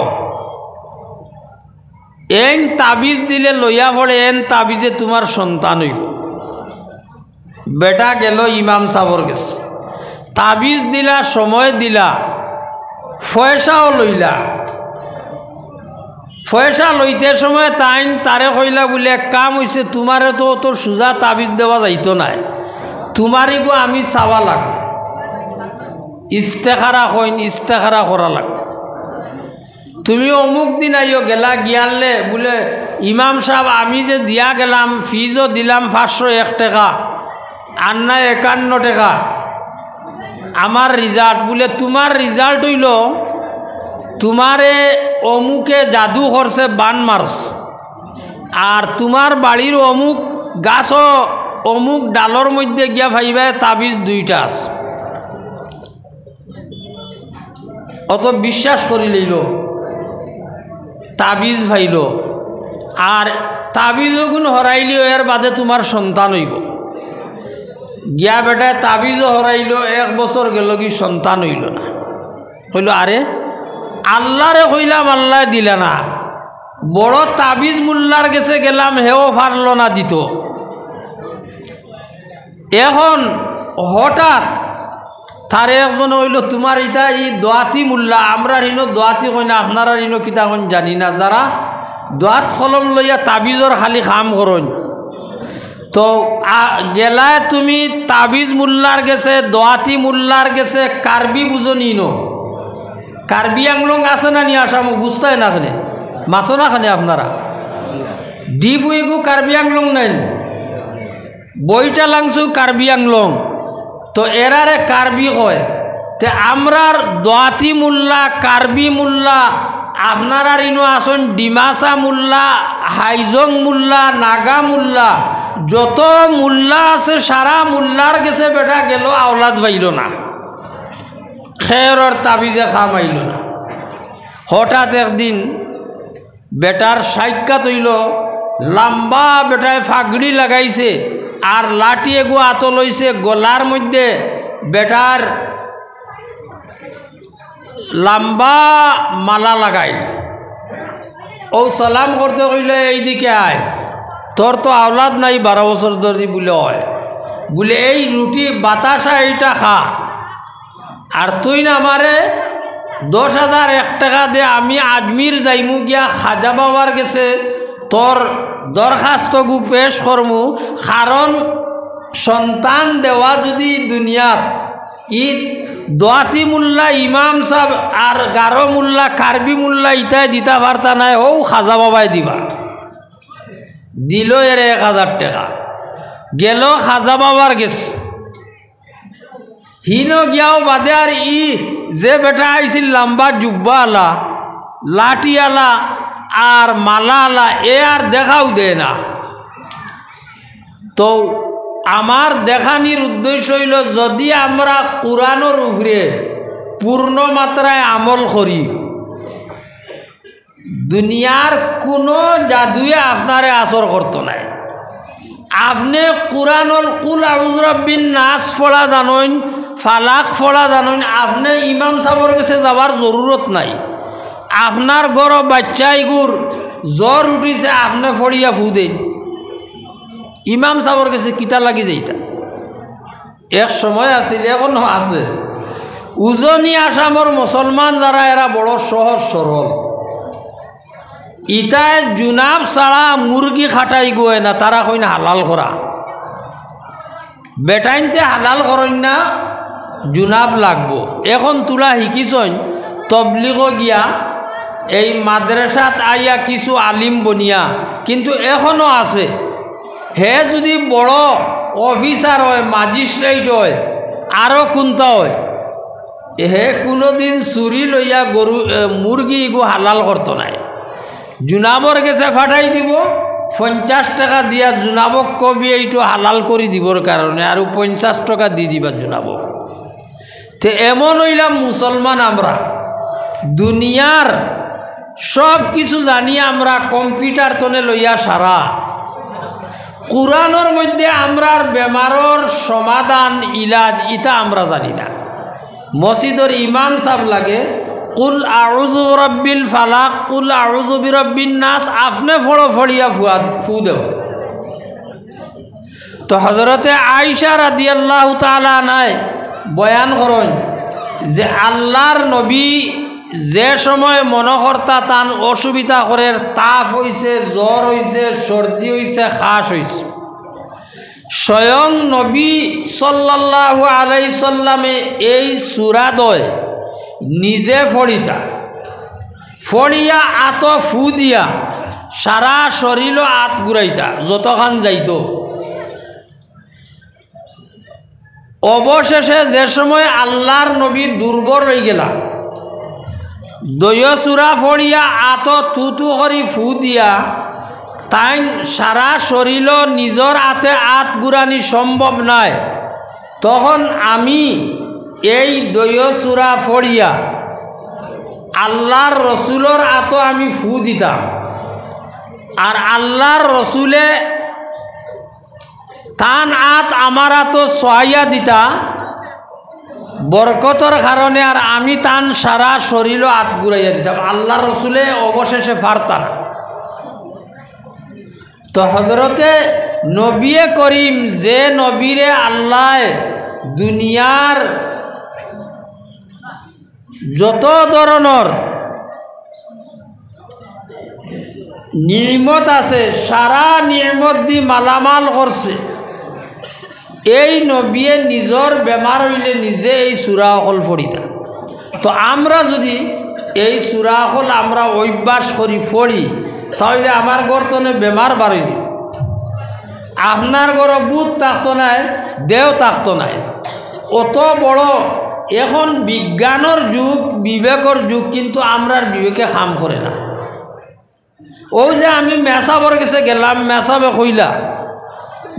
এন তাবিজ দিলে লইয়া পড়ে, এন তাবিজে তোমার সন্তান হইব। বেটা গেল ইমাম সাবর গেছে, তাবিজ দিলা, সময় দিলা, পয়সাও লইলা। পয়সা লইতে সময় তাইন তারে কইলা বলে এক কাম হয়েছে, তোমারে তো অত সোজা তাবিজ দেওয়া যাইতো নাই, তোমারই গো আমি চাওয়া লাগ, ইস্তেখারা কইন, ইস্তেখারা করা লাগ। তুমি অমুক দিন আইও গেলা, গিয়ালে বলে ইমাম সাহেব আমি যে দিয়া গেলাম ফিজও দিলাম 501 টাকা আর না 51 টাকা, আমার রিজাল্ট বলে তোমার রিজাল্ট হইল তোমারে অমুকে জাদু করছে বান মারস, আর তোমার বাড়ির অমুক গাছও অমুক ডালর মধ্যে গিয়া ভাইবা তাবিজ দুইটা আছে। অত বিশ্বাস করি লইল, তাবিজ ভাইল, আর তাবিজও গুণ হরাইলিও এর বাদে তোমার সন্তান হইব। গিয়া বেটায় তাবিজও হরাইল, 1 বছর গেল কি সন্তান হইল না। কইল আরে আল্লাহরে কইলাম আল্লাহ দিলে না, বড় তাবিজ মুল্লার গেছে গেলাম হেও পারল না দিত। এখন হঠাৎ তার একজন হইল তোমার ইটা ই দোয়াতি মুল্লা, আমরা ঋণ দোয়াতি কই না, আপনারা ঋণ কিতা কইন জানি না, যারা দোয়াত কলম লইয়া তাবিজর খালি কাম করন। তো গেলায় তুমি তাবিজ মুল্লার গেছে, দোয়াতি মুল্লার গেছে, কার্বি বুঝনি ন, কার্বি আংলং আছে না নি আসাম বুঝতাই না খানে মাথো না খানে আপনারা ডিপ উইগু কার্বি আংলং নাই, বইটা লাংছু কার্বি আংলং, তো এরারে কার্বি কয়। তে আমরার দোয়াতি মুল্লা, কার্বি মুল্লা, আপনারা ঋণ আসন ডিমাসা মুল্লা, হাইজং মুল্লা, নাগা মুল্লা, যত মুল্লা আছে সারা মুল্লার গেছে বেটা গেল আওলাদ পাইল না, খেয়রর তাবিজে খাম আইল না। হঠাৎ একদিন বেটার সাক্ষাৎ হইল, লম্বা বেটায় ফাগড়ি লাগাইছে আর লাঠি এগু আত লইছে, গলার মধ্যে বেটার লম্বা মালা লাগাই। ও সালাম করতে কইলে এইদিকে আয়, তোর তো আওলাদ নাই 12 বছর ধরে বলে হয়, বলে এই রুটি বাতাসা এইটা খা, আর তুই না আমারে 10,001 টাকা দে, আমি আজমির যাইমু গিয়া খাজা বাবার গেছে তোর দরখাস্ত গু পেশ করমু, কারণ সন্তান দেওয়া যদি দুনিয়ার ই দোয়াতি মুল্লা, ইমাম সাহেব আর গারো মুল্লা, কার্বি মুল্লা ইটাই দিতা পারতা নাই, ও খাজা বাবাই দিবা। দিল এর 1000 টাকা, গেল খাজা বাবার গেছে, হিন গিয়াও বাদে আর ই যে বেটা আইছিল লম্বা জুব্বা আলা, লাঠি আলা আর মালা আলা, এ আর দেখাও দেয় না। তো আমার দেখানির উদ্দেশ্য হইল যদি আমরা কোরআনের উপরে পূর্ণ মাত্রায় আমল করি, দুনিয়ার কোনো জাদুয়ে আপনারে আসর করতো নাই। আপনি কোরআনুল কুল আউযু বিরাব্বিন নাস পড়া জানেন, ফালাক পড়া জানেন, আপনি ইমাম সাহেবের কাছে যাবার জরুরত নাই। আপনার ঘর বাচ্চাইগুর জ্বর উঠিছে, আপনি ফড়িয়া ফু দেন, ইমাম সাহেবের কাছে কিতা লাগি যাইতা। এক সময় আছিল, এখনো আছে, উজনি আসামর মুসলমান যারা এরা বড় সহজ সরল, ইটায় জুনাব ছাড়া মুরগি খাটাই গোয় না, তারা কই না হালাল করা, বেটাইনতে হালাল করেন না, জুনাব লাগবো। এখন তোলা শিকিছন তবলিগ গিয়া এই মাদ্রাসাত আইয়া কিছু আলিম বনিয়া, কিন্তু এখনো আছে। হে যদি বড় অফিসার হয়, ম্যাজিস্ট্রেট হয়, আরও কোনটা হয়, হে কোনোদিন চুরি লইয়া গরু মুরগি গো হালাল করতো নাই, জুনাবর গেছে ফাটাই দিব, 50 টাকা দিয়া জুনাবক কবি এইটো হালাল করে দিবর কারণে, আর 50 টাকা দি দিবা জুনাবক। তে এমন হইলাম মুসলমান আমরা, দুনিয়ার সব কিছু জানি আমরা, কম্পিউটার তনে লইয়া সারা, কোরআনের মধ্যে আমরার বেমারর সমাধান ইলাজ ইটা আমরা জানি না। মসজিদের ইমাম সাহেব লাগে কুল আউযু বিরাব্বিল ফালাক, কুল আউযু বিরাব্বিন নাস, আপনি ফড়ো ফড়িয়া ফু দেব। তো হযরতে আয়েশা রাদিয়াল্লাহু তাআলা নাই বয়ান করেন যে আল্লাহর নবী যে সময় মনোহরতা তান অসুবিধা করে, তাপ হইছে, জ্বর হইছে, সর্দি হইছে, খাস হইছে, স্বয়ং নবী সাল্লাল্লাহু আলাইহি সাল্লামে এই সূরা দয় নিজে ফড়িতা, ফড়িয়া আত ফু দিয়া সারা শরীর আত ঘুরাইতা, যতখান যাইত। অবশেষে যে সময় আল্লাহর নবী দুর্বল হয়ে গেলা, দয় চূড়া ফড়িয়া আত তুতু করি ফু দিয়া তাই সারা শরীর নিজর আতে আত গুড়ানি সম্ভব নয়, তখন আমি এই দয় চূড়া ফড়িয়া আল্লাহর রসুলের আত আমি ফু দিতাম, আর আল্লাহর রসুলে তান আত আমার আত সহাইয়া দিতা বরকতর কারণে, আর আমি তান সারা শরীর আত ঘুরাইয়া দিতাম। আল্লাহর রসুলে অবশেষে পারতা না। তো হজরতে নবী করিম, যে নবীরে আল্লাহ দুনিয়ার যত ধরনের নিয়ামত আছে সারা নিয়ামত দি মালামাল করছে, এই নবীয়ে নিজর বেমার হইলে নিজে এই সূরা অকল পড়িতা। তো আমরা যদি এই সূরা অকল আমরা অভ্যাস করি পড়ি, তাহলে আমার গর্তনে বেমার বাড়ি যায়। আপনার ঘরে বুধ থাকতো নাই, দেহ থাকতো নাই। অত বড় এখন বিজ্ঞানের যুগ, বিবেকর যুগ, কিন্তু আমরার বিবেকে কাম করে না। ও যে আমি মেসাবর কাছে গেলাম, মেসাবে কইলা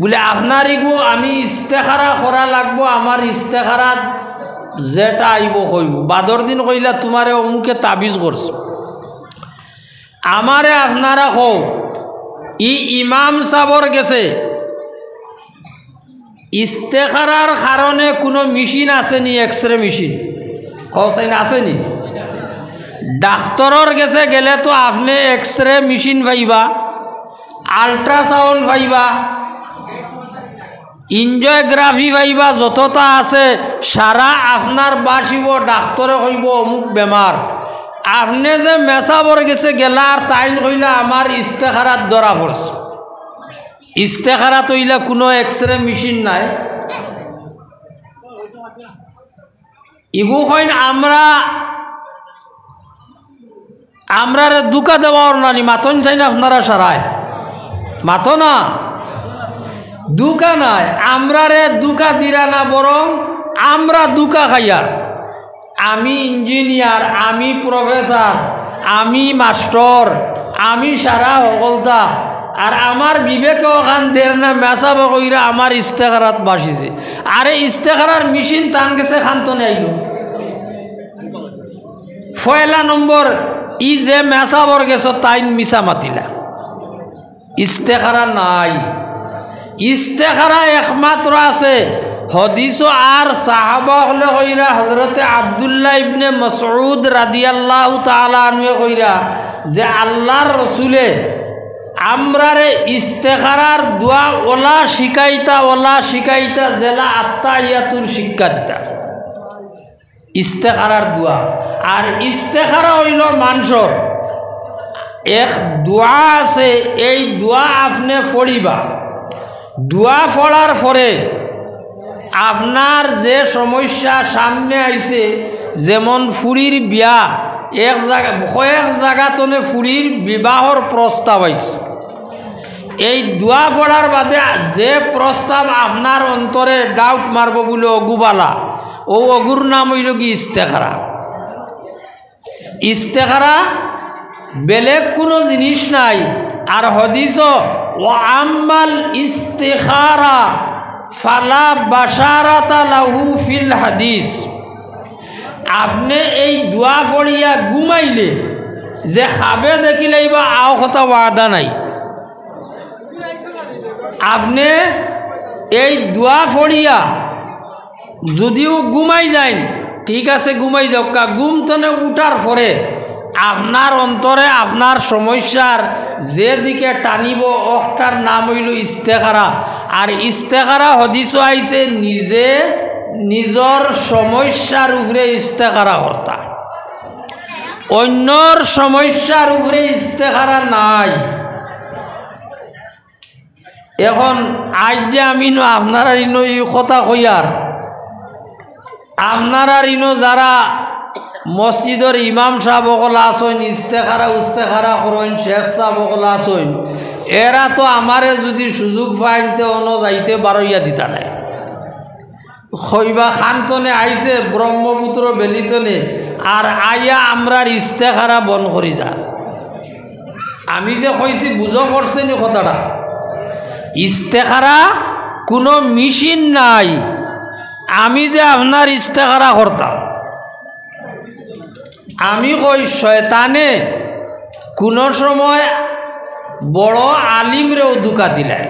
বলে আপনার ইগু আমি ইস্তেখারা করা লাগবো, আমার ইস্তেখারাত যেটা আইব কইব। বাদর দিন কইলা তোমারে অমুকে তাবিজ করছে, আমারে আপনারা কও ইমাম সাবর গেছে ইস্তেখারার কারণে কোনো মেশিন আসেনি, এক্সরে মেশিন কৌসাইন আসেনি। ডাক্তরর গেছে গেলে তো আপনি এক্সরে মেশিন পাইবা, আল্ট্রাসাউন্ড পাইবা, এনজিওগ্রাফি পাইবা, যতটা আছে সারা আপনার বাসিব। ডাক্তরে কইব অমুক বেমার, আপনি যে মেসাবর গেছে গেলা আর তাইন কইলা আমার ইস্তেখারাত ধরা পড়ছে। ইস্তেখারাত হইলা কোনো এক্সরে মেশিন নাই। ইগু কইন আমরা দুকা দেওয়ার নানি মাতন চাই না, আপনারা সারায় মাতো না, দুকা নাই। আমরারে দুকা দিরা না, বরং আমরা দুকা খাইয়ার। আমি ইঞ্জিনিয়ার, আমি প্রফেসর, আমি মাস্টার, আমি সারা হকলতা, আর আমার বিবেকে ওখান দের না মেসাব কইরা আমার ইস্তেখারাত বাসিছে। আরে ইস্তেখারার মেশিন তান গেছে খান্তনে আইল। পয়লা নম্বর ই যে মেসাবর গেছ তাই মিশা মাতিলা, ইস্তেখারা নাই। ইস্তেখারা একমাত্র আছে হদিস আর সাহাবা হলে কইরা হযরতে আব্দুল্লাহ ইবনে মাসউদ রাদিয়াল্লাহু তাআলা আনহু কইরা যে আল্লাহর রসুলে আমরারে ইস্তেখারার দোয়া ওলা শিকাইতা জেলা আত্তাহিয়াতুর শিক্ষা দিতা, ইস্তেখারার দোয়া। আর ইস্তেখারা হইল মানুষের এক দোয়া আছে, এই দোয়া আপনি পড়িবা। দোয়া পড়ার পরে আপনার যে সমস্যা সামনে আইছে, যেমন ফুরির বিয়া, কয়েক জায়গাতনে ফুরির বিবাহর প্রস্তাব আইছে, এই দোয়া পড়ার বাদে যে প্রস্তাব আপনার অন্তরে ডাউট মারব বলে অগুবালা, ও অগুর নাম হইল কি ইস্তেখারা। ইস্তেখারা বেলেগ কোনো জিনিস নাই। আর হদিস ও আম্মাল ইস্তেখারা ফালা বাশারাতা লাহু ফিল হাদিস, আপনি এই দোয়া পড়িয়া ঘুমাইলে যে খাবে দেখিলেই বা আও কথা ওয়াদা নাই। আপনি এই দোয়া পড়িয়া যদিও ঘুমাই যায়, ঠিক আছে ঘুমাই যাও, ঘুম তনে উঠার পরে আপনার অন্তরে আপনার সমস্যার যেদিকে টানিব অখটার নাম হইল ইস্তেখারা। আর ইস্তেখারা হদিস আইছে নিজে নিজর সমস্যার উপরে ইস্তেখারা কর্তা, অন্যর সমস্যার উপরে ইস্তেখারা নাই। এখন আজ যে আমি আপনারা ইনো এই কথা কইয়ার, আপনারা ইনো যারা মসজিদের ইমাম সাহেব সকল আসইন, ইস্তেখারা উস্তেখারা করেন, শেখ সাহেব সকল আসইন, এরা তো আমারে যদি সুযোগ পাইতে অন যাইতে বারইয়া দিতা নাই। কইবা খানতনে আইছে ব্রহ্মপুত্র বেলিতনে আর আইয়া আমরার ইস্তেখারা বন করি যান। আমি যে কইছি বুঝো করছেন এই কথাটা, ইস্তেখারা কোনো মেশিন নাই। আমি যে আপনার ইস্তেখারা করতাম, আমি কই শয়তানে কোনো সময় বড় আলিমরেও দুকা দিলাই।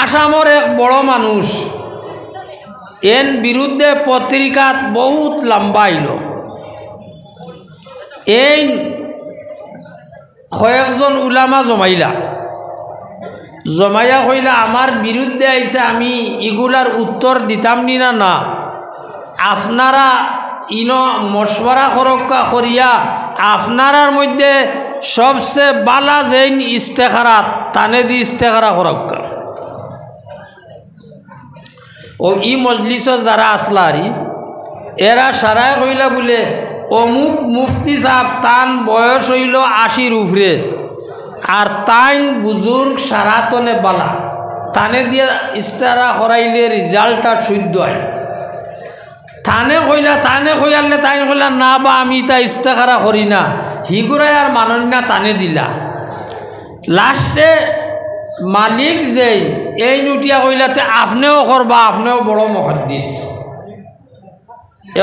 আসামর এক বড় মানুষ এর বিরুদ্ধে পত্রিকাত বহুত লম্বা আইল। এই কয়েকজন উলামা জমাইয়া কইলা আমার বিরুদ্ধে আইছে, আমি এগুলার উত্তর দিতাম নি না, আপনারা মশওয়ারা করক্কা করিয়া আপনারার মধ্যে সবচেয়ে বালা যেইন ইস্তেখারা তানে দি ইস্তেখারা করক্কা। ও মজলিসত যারা আসলারি এরা সারাই কইলা বলে অমুক মুফতি সাহেব তান বয়স হইল 80 উপরে, আর তাইন বুজুর্গ সারাতনে বালা, তানে দিয়ে ইস্তেখারা করাইলে রেজাল্টটা শুদ্ধ হয়। তানে কইয়ালে তাই কইলা না বা আমি তা ইস্তেখারা করি না, হিগুরাই আর মানন না, তানে দিলা। লাস্টে মালিক যে এই নুটিয়া কইলাতে আপনিও করবা, আপনিও বড় মুহাদ্দিস।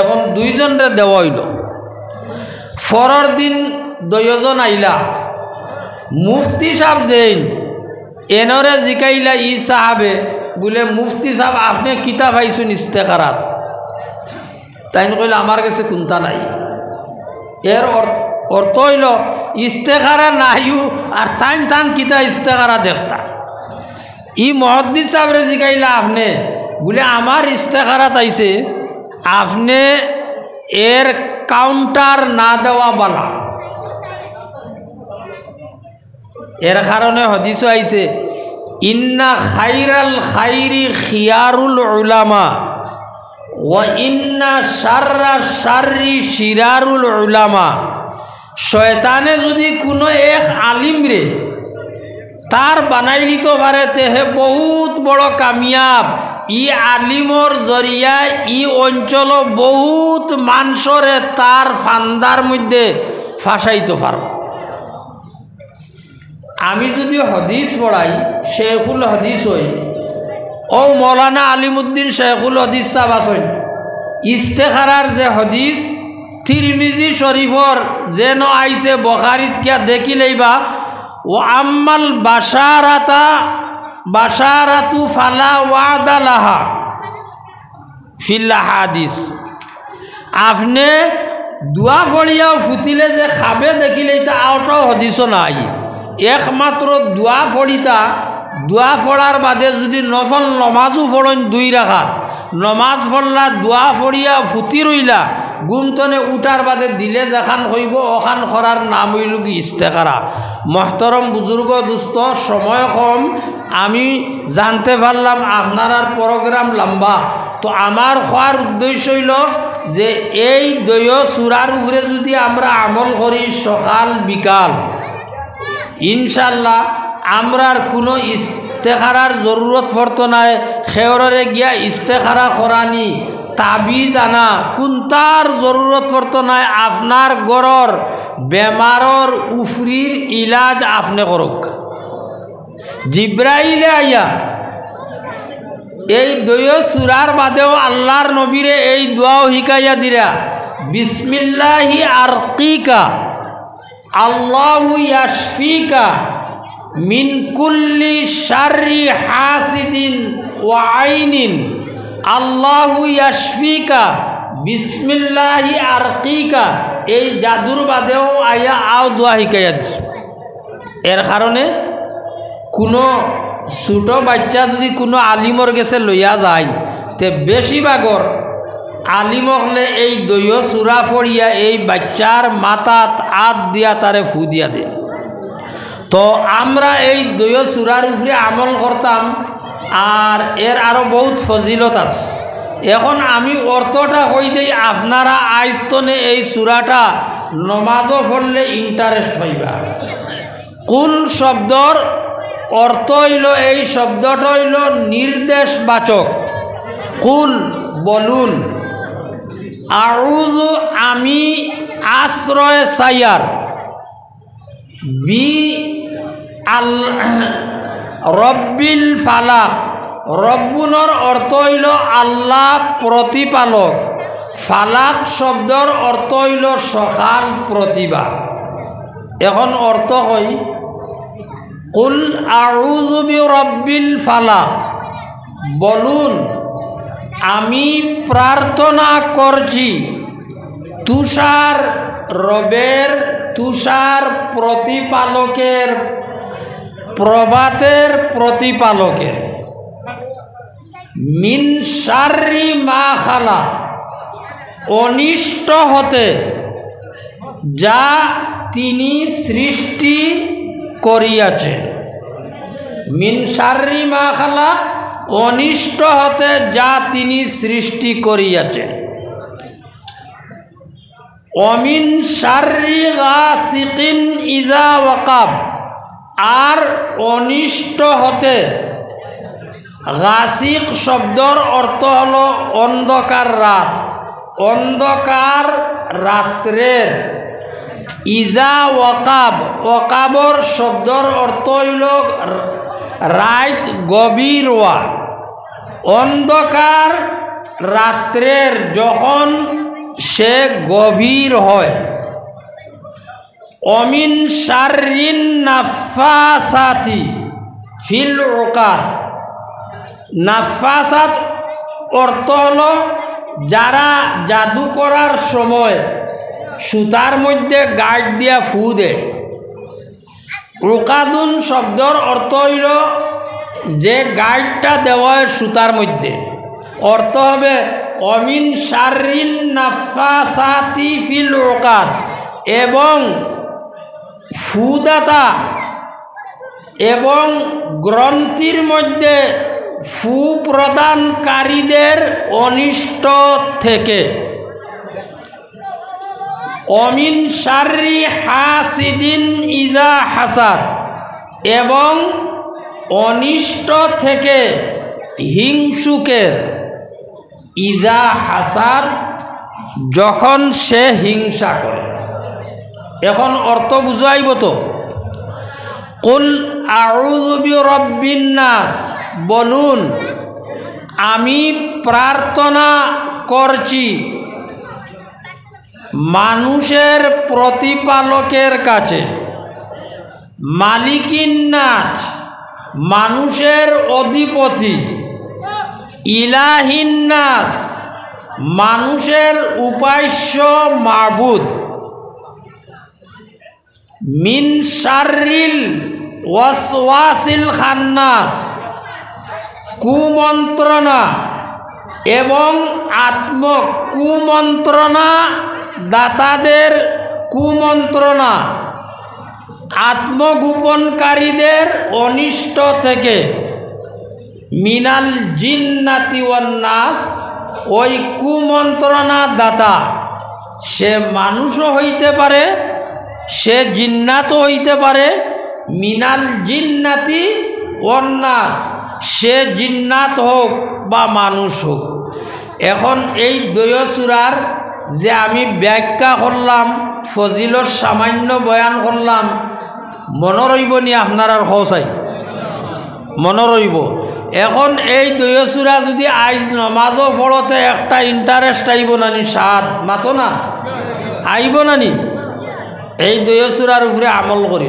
এখন দুইজনরে দেওয়া হইল। পরের দিন দুইজন আইলা, মুফতি সাহেব যেইন এনরে জিকাইলা ই সাহাবে বলে মুফতি সাহেব আপনি কিতাব আইসুন ইস্তেখারাত। তাই কইলা আমার কাছে কোনটা নাই। এর অর্থ হইল ইস্তেখারা নাইও, আর তান কিতা ইস্তেখারা দেখতা। ই মুহাদ্দিস সাহেবরে জিকাইলা আপনি বলে আমার ইস্তেখারাত আইছে, আপনি এর কাউন্টার না দেওয়া বালা। এর কারণে হাদিসও আইছে ইন্না খাইরাল খাইরি খিয়ারুল উলামা ওয়া ইন্না শাররা শাররি শিরারুল উলামা। শয়তানে যদি কোনো এক আলিমরে তার বানাই দিতে পারে তেহে বহুত বড় কামিয়াব। ই আলিমর জরিয়ায় ই অঞ্চল বহুত মানুষরে তার ফান্দার মধ্যে ফাঁসাইতে পারব। আমি যদি হদিস পড়াই, শেখুল হদিস হই, ও মৌলানা আলিমুদ্দিন শেখুল হদিস সাহেব আছেন, ইস্তেখারার যে হদিস তিরমিজি শরীফর যেন আইছে বুখারীত কিয়া দেখিলেইবা ও আম্মাল বাশারাতু ফালা ওয়াদা লাহা ফিল হাদিস। আপনি দোয়া পড়িয়াও ফুটিলে যে খাবে দেখিলে এটা আওটাও হদিসও নাই। একমাত্র দোয়া পড়িতা, দোয়া পড়ার বাদে যদি নফল নমাজও পড়েন 2 রাকাত, নমাজ পড়লা দোয়া পড়িয়া ফুটি রইলা, গুমতনে উঠার বাদে দিলে যেখান হইব ওখান করার নাম হইল কি ইস্তেখারা। মহতরম বুজুর্গ দুস্থ, সময় কম, আমি জানতে পারলাম আপনার প্রোগ্রাম লম্বা, তো আমার হওয়ার উদ্দেশ্য হইল যে এই দয় সূরার উপরে যদি আমরা আমল করি সকাল বিকাল, ইনশাল্লাহ আমরার কোনো ইস্তেখারার জরুরত পড়তো নাই। খেয়রে গিয়া ইস্তেখারা করানি, তাবিজ আনা কোনটার জরুরত পড়তো নাই। আপনার গড়র বেমারর উফরির ইলাজ আপনি করুক। জিব্রাইলে আইয়া এই দয় সূরার বাদেও আল্লাহর নবীরে এই দোয়াও শিকাইয়া দিরা, বিসমিল্লাহি আরকিকা আল্লাহু ইয়াশফিকা মিন কুল্লি শাররি হাসিদিন ওয়া আইনিন আল্লাহু ইয়াশফিকা বিসমিল্লাহি আরকিকা। এই জাদুর বাদেও আয়া আও দোয়া শিকাইয়া দিছ। এর কারণে কোনো ছোট বাচ্চা যদি কোনো আলিমর গেছে লইয়া যায়, তে বেশিরভাগর আলিম হলে এই দয় সূরা পড়িয়া এই বাচ্চার মাথাত হাত দিয়া তারে ফু দিয়া দে। তো আমরা এই দয় সূরার উপরে আমল করতাম, আর এর আরও বহুত ফজিলত আছে। এখন আমি অর্থটা কই দেই, আপনারা আইস্তনে এই সূরাটা নমাজও পড়লে ইন্টারেস্ট পাইবা। কোন শব্দর অর্থ হইল, এই শব্দটা হইল নির্দেশবাচক। কুল বলুন, আউযু আমি আশ্রয় চাইয়ার, বি আল রব্বিল ফালাক, রব্বুনর অর্থ হইল আল্লাহ প্রতিপালক, ফালাক শব্দর অর্থ হইল সকাল প্রতিভা। এখন অর্থ হই কুল আউযু বিরব্বিল ফালাক, বলুন আমি প্রার্থনা করছি তুষার রবের, তুষার প্রতিপালকের, প্রভাতের প্রতিপালকের, মিন শাররি মা খালাক, অনিষ্ট হতে যা তিনি সৃষ্টি করিয়াছেন। মিন শাররি মা খালাক, অনিষ্ট হতে যা তিনি সৃষ্টি করিয়াছেন। অমিন শাররি গাসিকিন ইযা ওয়াকাব, আর অনিষ্ট হতে, গাসিক শব্দর অর্থ হল অন্ধকার রাত, অন্ধকার রাত্রের, ইজা ওয়াকাব, ওয়াকাবর শব্দর অর্থ হইল রাত গভীর হওয়া, অন্ধকার রাত্রের যখন সে গভীর হয়। অমিন শাররিন নাফাসাতি ফিল উকাদ, নাফাসাত অর্থ হল যারা জাদু করার সময় সুতার মধ্যে গাঁট দিয়া ফু দেয়। উকাদুন শব্দর অর্থ হইল যে গাঁটটা দেওয়া হয় সুতার মধ্যে, অর্থ হবে অমিন শাররিন নাফাসাতি ফিল উকাদ, এবং ফুদাতা এবং গ্রন্থির মধ্যে ফু প্রদানকারীদের অনিষ্ট থেকে। অমিন শাররি হাসিদিন ইজা হাসাদ, এবং অনিষ্ট থেকে হিংসুকের, ইজা হাসাদ যখন সে হিংসা করে। এখন অর্থ বুঝাইব তো, কুল আউযু বিরব্বিন নাস, বলুন আমি প্রার্থনা করছি মানুষের প্রতিপালকের কাছে, মালিকিন নাস মানুষের অধিপতি, ইলাহিন নাস মানুষের উপাস্য মাবুদ, মিন শাররিল ওয়াসওয়াসিল খান্নাস কুমন্ত্রণা এবং কুমন্ত্রণা দাতাদের কুমন্ত্রণা, আত্মগোপনকারীদের অনিষ্ট থেকে। মিনাল জিন্নাতি ওয়ান নাস, ওই কুমন্ত্রণা দাতা সে মানুষও হইতে পারে, সে জিন্নাতও হইতে পারে। মিনাল জিন্নাতি ওয়ান নাস, সে জিন্নাত হোক বা মানুষ হোক। এখন এই দ্বয় সূরার যে আমি ব্যাখ্যা করলাম, ফজিলত সামান্য বয়ান করলাম, মনে রইব নি আপনার? আর হসাই মনে রইব। এখন এই দ্বয় সূরা যদি আইজ নমাজও পড়তে একটা ইন্টারেস্ট আইব নানি, সাদ মাতো না আইব নানি? এই দ্বয় সূরার উপরে আমল করি।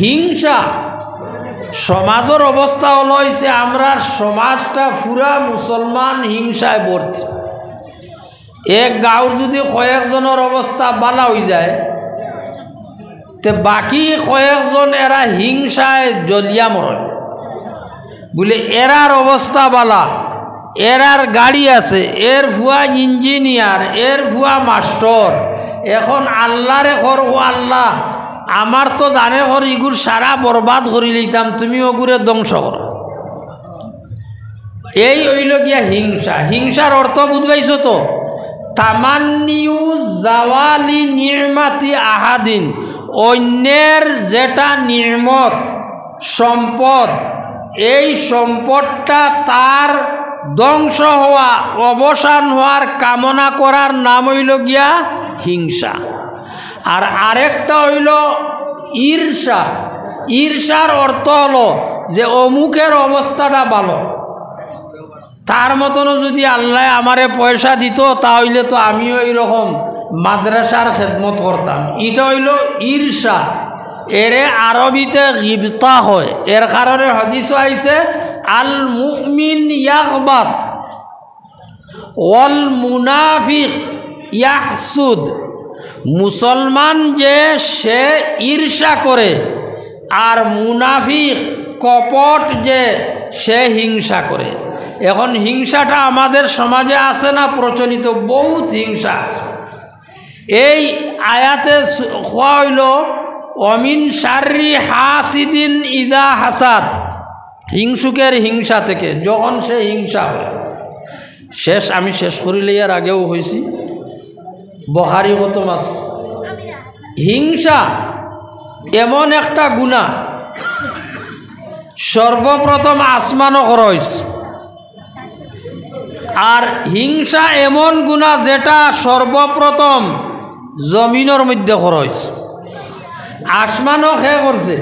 হিংসা সমাজের অবস্থা হল হয়েছে, আমরা সমাজটা পুরা মুসলমান হিংসায় ভর্তি। এক গাঁওর যদি কয়েকজনের অবস্থা বালা হয়ে যায়, তে বাকি কয়েকজন এরা হিংসায় জ্বলিয়া মরে। বলে এরার অবস্থা বালা, এরার গাড়ি আছে, এর ভুয়া ইঞ্জিনিয়ার, এর ভুয়া মাস্টার। এখন আল্লাহরে কর, ও আল্লাহ আমার তো জানে কর ইগুর সারা বরবাদ করি লইতাম, তুমি ওগুরে ধ্বংস করো। এই হইল গিয়া হিংসা। হিংসার অর্থ বুঝবাইছো তো? তামান্নিউ জাওয়ালি নি'মাতি আহাদিন, অন্যের যেটা নি'মত সম্পদ, এই সম্পদটা তার ধ্বংস হওয়া অবসান হওয়ার কামনা করার নাম হইল গিয়া হিংসা। আর আরেকটা হইল ঈর্ষা। ঈর্ষার অর্থ হলো যে অমুকের অবস্থাটা ভালো, তার মতনও যদি আল্লাহ আমারে পয়সা দিত তাহলে তো আমিও এইরকম মাদ্রাসার খেদমত করতাম। এটা হইল ঈর্ষা। এরে আরবিতে গিবতা হয়। এর কারণে হাদিসও আইছে আল মুমিন ইয়াগবাত ওয়াল মুনাফিক ইয়াহসুদ। মুসলমান যে সে ঈর্ষা করে, আর মুনাফিক কপট যে সে হিংসা করে। এখন হিংসাটা আমাদের সমাজে আছে না প্রচলিত? বহুত হিংসা আছে। এই আয়াতে খোয়া হইল অমিন শাররি হাসিদিন ইদা হাসাদ, হিংসুকের হিংসা থেকে যখন সে হিংসা হয়। আমি শেষ করিলে আর আগেও হয়েছি বখারি কত মাস। হিংসা এমন একটা গুনাহ, সর্বপ্রথম আসমানও করা হয়েছে। আর হিংসা এমন গুনাহ যেটা সর্বপ্রথম জমিনের মধ্যে করা হয়েছে। আসমানও খে করছে।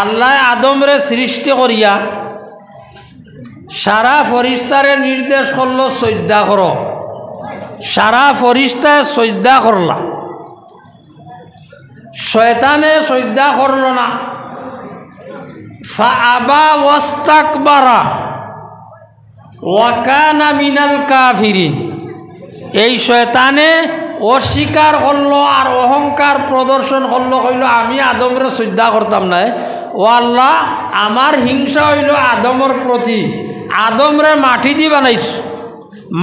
আল্লাহ আদমরে সৃষ্টি করিয়া সারা ফরিস্তারে নির্দেশ করলো সজদা করো। সারা ফরিস্তায় সজদা করলা, শয়তানে সজদা করল না। ফাআবা ওয়াস্তাকবারা ওয়া কানা মিনাল কাফিরিন। এই শয়তানে অস্বীকার করলো আর অহংকার প্রদর্শন করলো, কইল আমি আদমরে সজদা করতাম না। ও আল্লাহ, আমার হিংসা হইল আদমের প্রতি। আদমরে মাটি দি বানাইছ।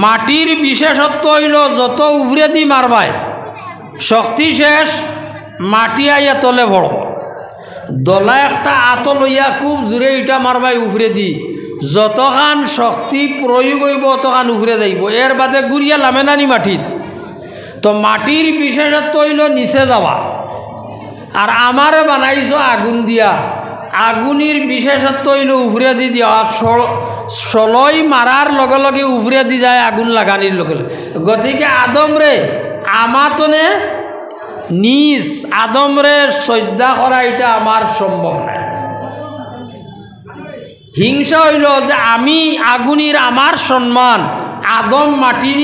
মাটির বিশেষত্ব হইল যত উভরে দি মারবায় শক্তি শেষ, মাটি আইয়া তলে ভরব। দলা একটা আত লইয়া খুব জোরে ইটা মারবাই উভরে দি, যতখান শক্তি প্রয়োগ হইব অতখান উভরে যাইব। এর বাদে গুড়িয়া লামেনানি মাটিত। তো মাটির বিশেষত্ব হইল নিচে যাওয়া। আর আমারে বানাইছ আগুন দিয়া, আগুনের বিশেষত্ব হইল উভরে দি দিয়া। সলই মারার লগে লগে উভরে দি যায় আগুন লাগানির লগে লগে। গতিকে আদমরে আমাতনে নিজ আদমরে সজদা করা এটা আমার সম্ভব নাই। হিংসা হইল যে আমি আগুনের আমার সম্মান, আদম মাটির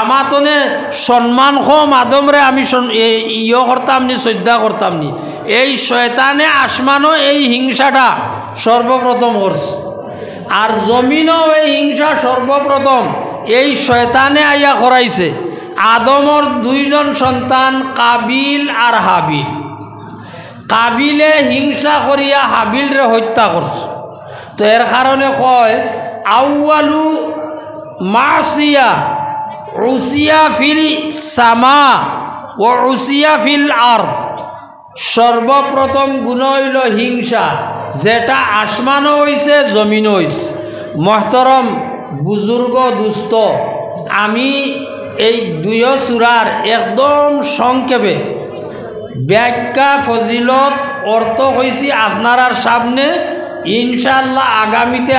আমাতনে সম্মান কম, আদমরে আমি ইয়ে করতাম নি, সজদা করতাম নি। এই শয়তানে আসমানও এই হিংসাটা সর্বপ্রথম করছে। আর জমিনও এই হিংসা সর্বপ্রথম এই শয়তানে আইয়া করাইছে। আদমর দুইজন সন্তান কাবিল আর হাবিল। কাবিলে হিংসা করিয়া হাবিলরে হত্যা করছে। তো এর কারণে কয় আউয়ালু মাসিয়া উসিয়া ফিল সামা ও উসিয়া ফিল আরদ। সর্বপ্রথম গুণ হইল হিংসা, যেটা আসমানও হইছে জমিনও হইছে। মহতরম বুজুর্গ দুস্থ, আমি এই দুই সূরার একদম সংক্ষেপে ব্যাখ্যা ফজিলত অর্থ হয়েছি আপনারার সামনে। ইনশাআল্লাহ আগামীতে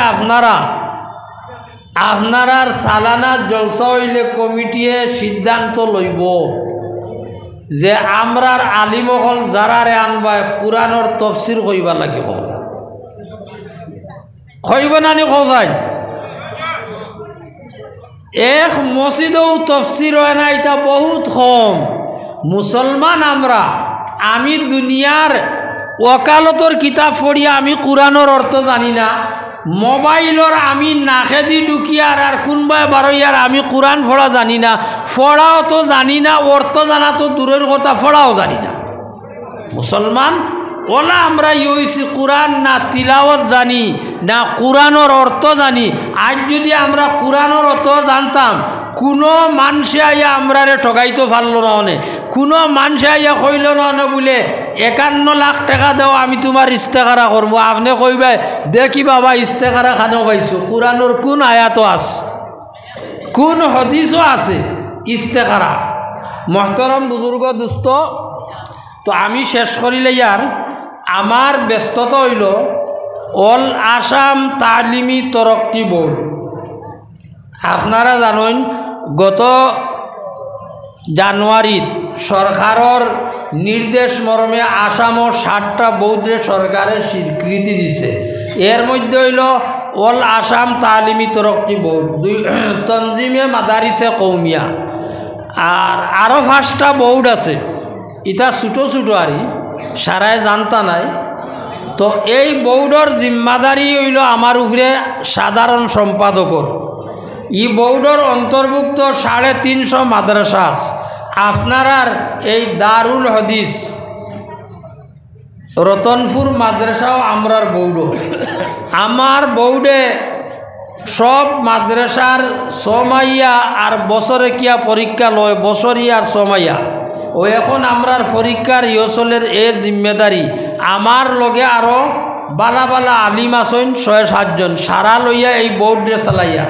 আপনারার সালানা জলসা হইলে কমিটিয়ে সিদ্ধান্ত লইব যে আমরার আলিমহল যারারে আনবায় কুরআনের তফসির কইবা লাগিব। কইব নানি কজাই এক মসজিদও তফসির হয় না, এটা বহুত কম। মুসলমান আমি দুনিয়ার ওকালতর কিতাব পড়িয়া আমি কুরআনের অর্থ জানি না। মোবাইলর আমি নাখেদি ঢুকিয়ার আর কোনবাই বারোয়ার আমি কুরআন পড়া জানি না। পড়াও তো জানি না, অর্থ জানা তো দূরের কথা, পড়াও জানি না। মুসলমান ওলা আমরা ইয়েছি কুরআন না তিলাওয়াত জানি না কুরআনের অর্থ জানি। আজ যদি আমরা কুরআনের অর্থ জানতাম, কোনো মানুষে আইয়া আমরারে ঠগাইতে পারল না। অনে কোনো মানুষে আইয়া কইল না বলে 51 লাখ টাকা দাও আমি তোমার ইস্তেখারা করবো। আপনি কইবাই দেখি বাবা ইস্তেখারা খানো পাইছো, কুরআনের কোন আয়াত আছে, কোন হাদিসও আছে ইস্তেখারা? মহতরম বুজুর্গ দুস্থ, তো আমি শেষ করিলে ইয়ার আমার ব্যস্ততা হইল অল আসাম তালিমি তরক্কি বোর্ড। আপনারা জানেন গত জানুয়ারিত সরকারের নির্দেশ মর্মে আসামও 60টা বোর্ডে সরকারের স্বীকৃতি দিছে। এর মধ্যে হইল অল আসাম তালিমি তরক্কি বোর্ড, তনজিমে মাদারিসে কৌমিয়া, আর আরও 5টা বোর্ড আছে। এটা ছোটো ছোটো আরই সারায় জানতা নাই। তো এই বোর্ডর জিম্মাদারি হইল আমার উপরে সাধারণ সম্পাদকর। ই বোর্ডর অন্তর্ভুক্ত 350 মাদ্রাসা আছে। আপনার এই দারুল হদিস রতনপুর মাদ্রাসাও আমরার বোর্ড। আমার বোর্ডে সব মাদ্রাসার ছমাইয়া আর বছরে কিয়া পরীক্ষা লয়, বছরই আর ছমাইয়া। ও এখন আমরার পরীক্ষার ইয়সলের এর জিম্মেদারি আমার লগে আরও বালা বালা আলিম আসেন 6-7 জন সারা লইয়া এই বোর্ডে চালাইয়া।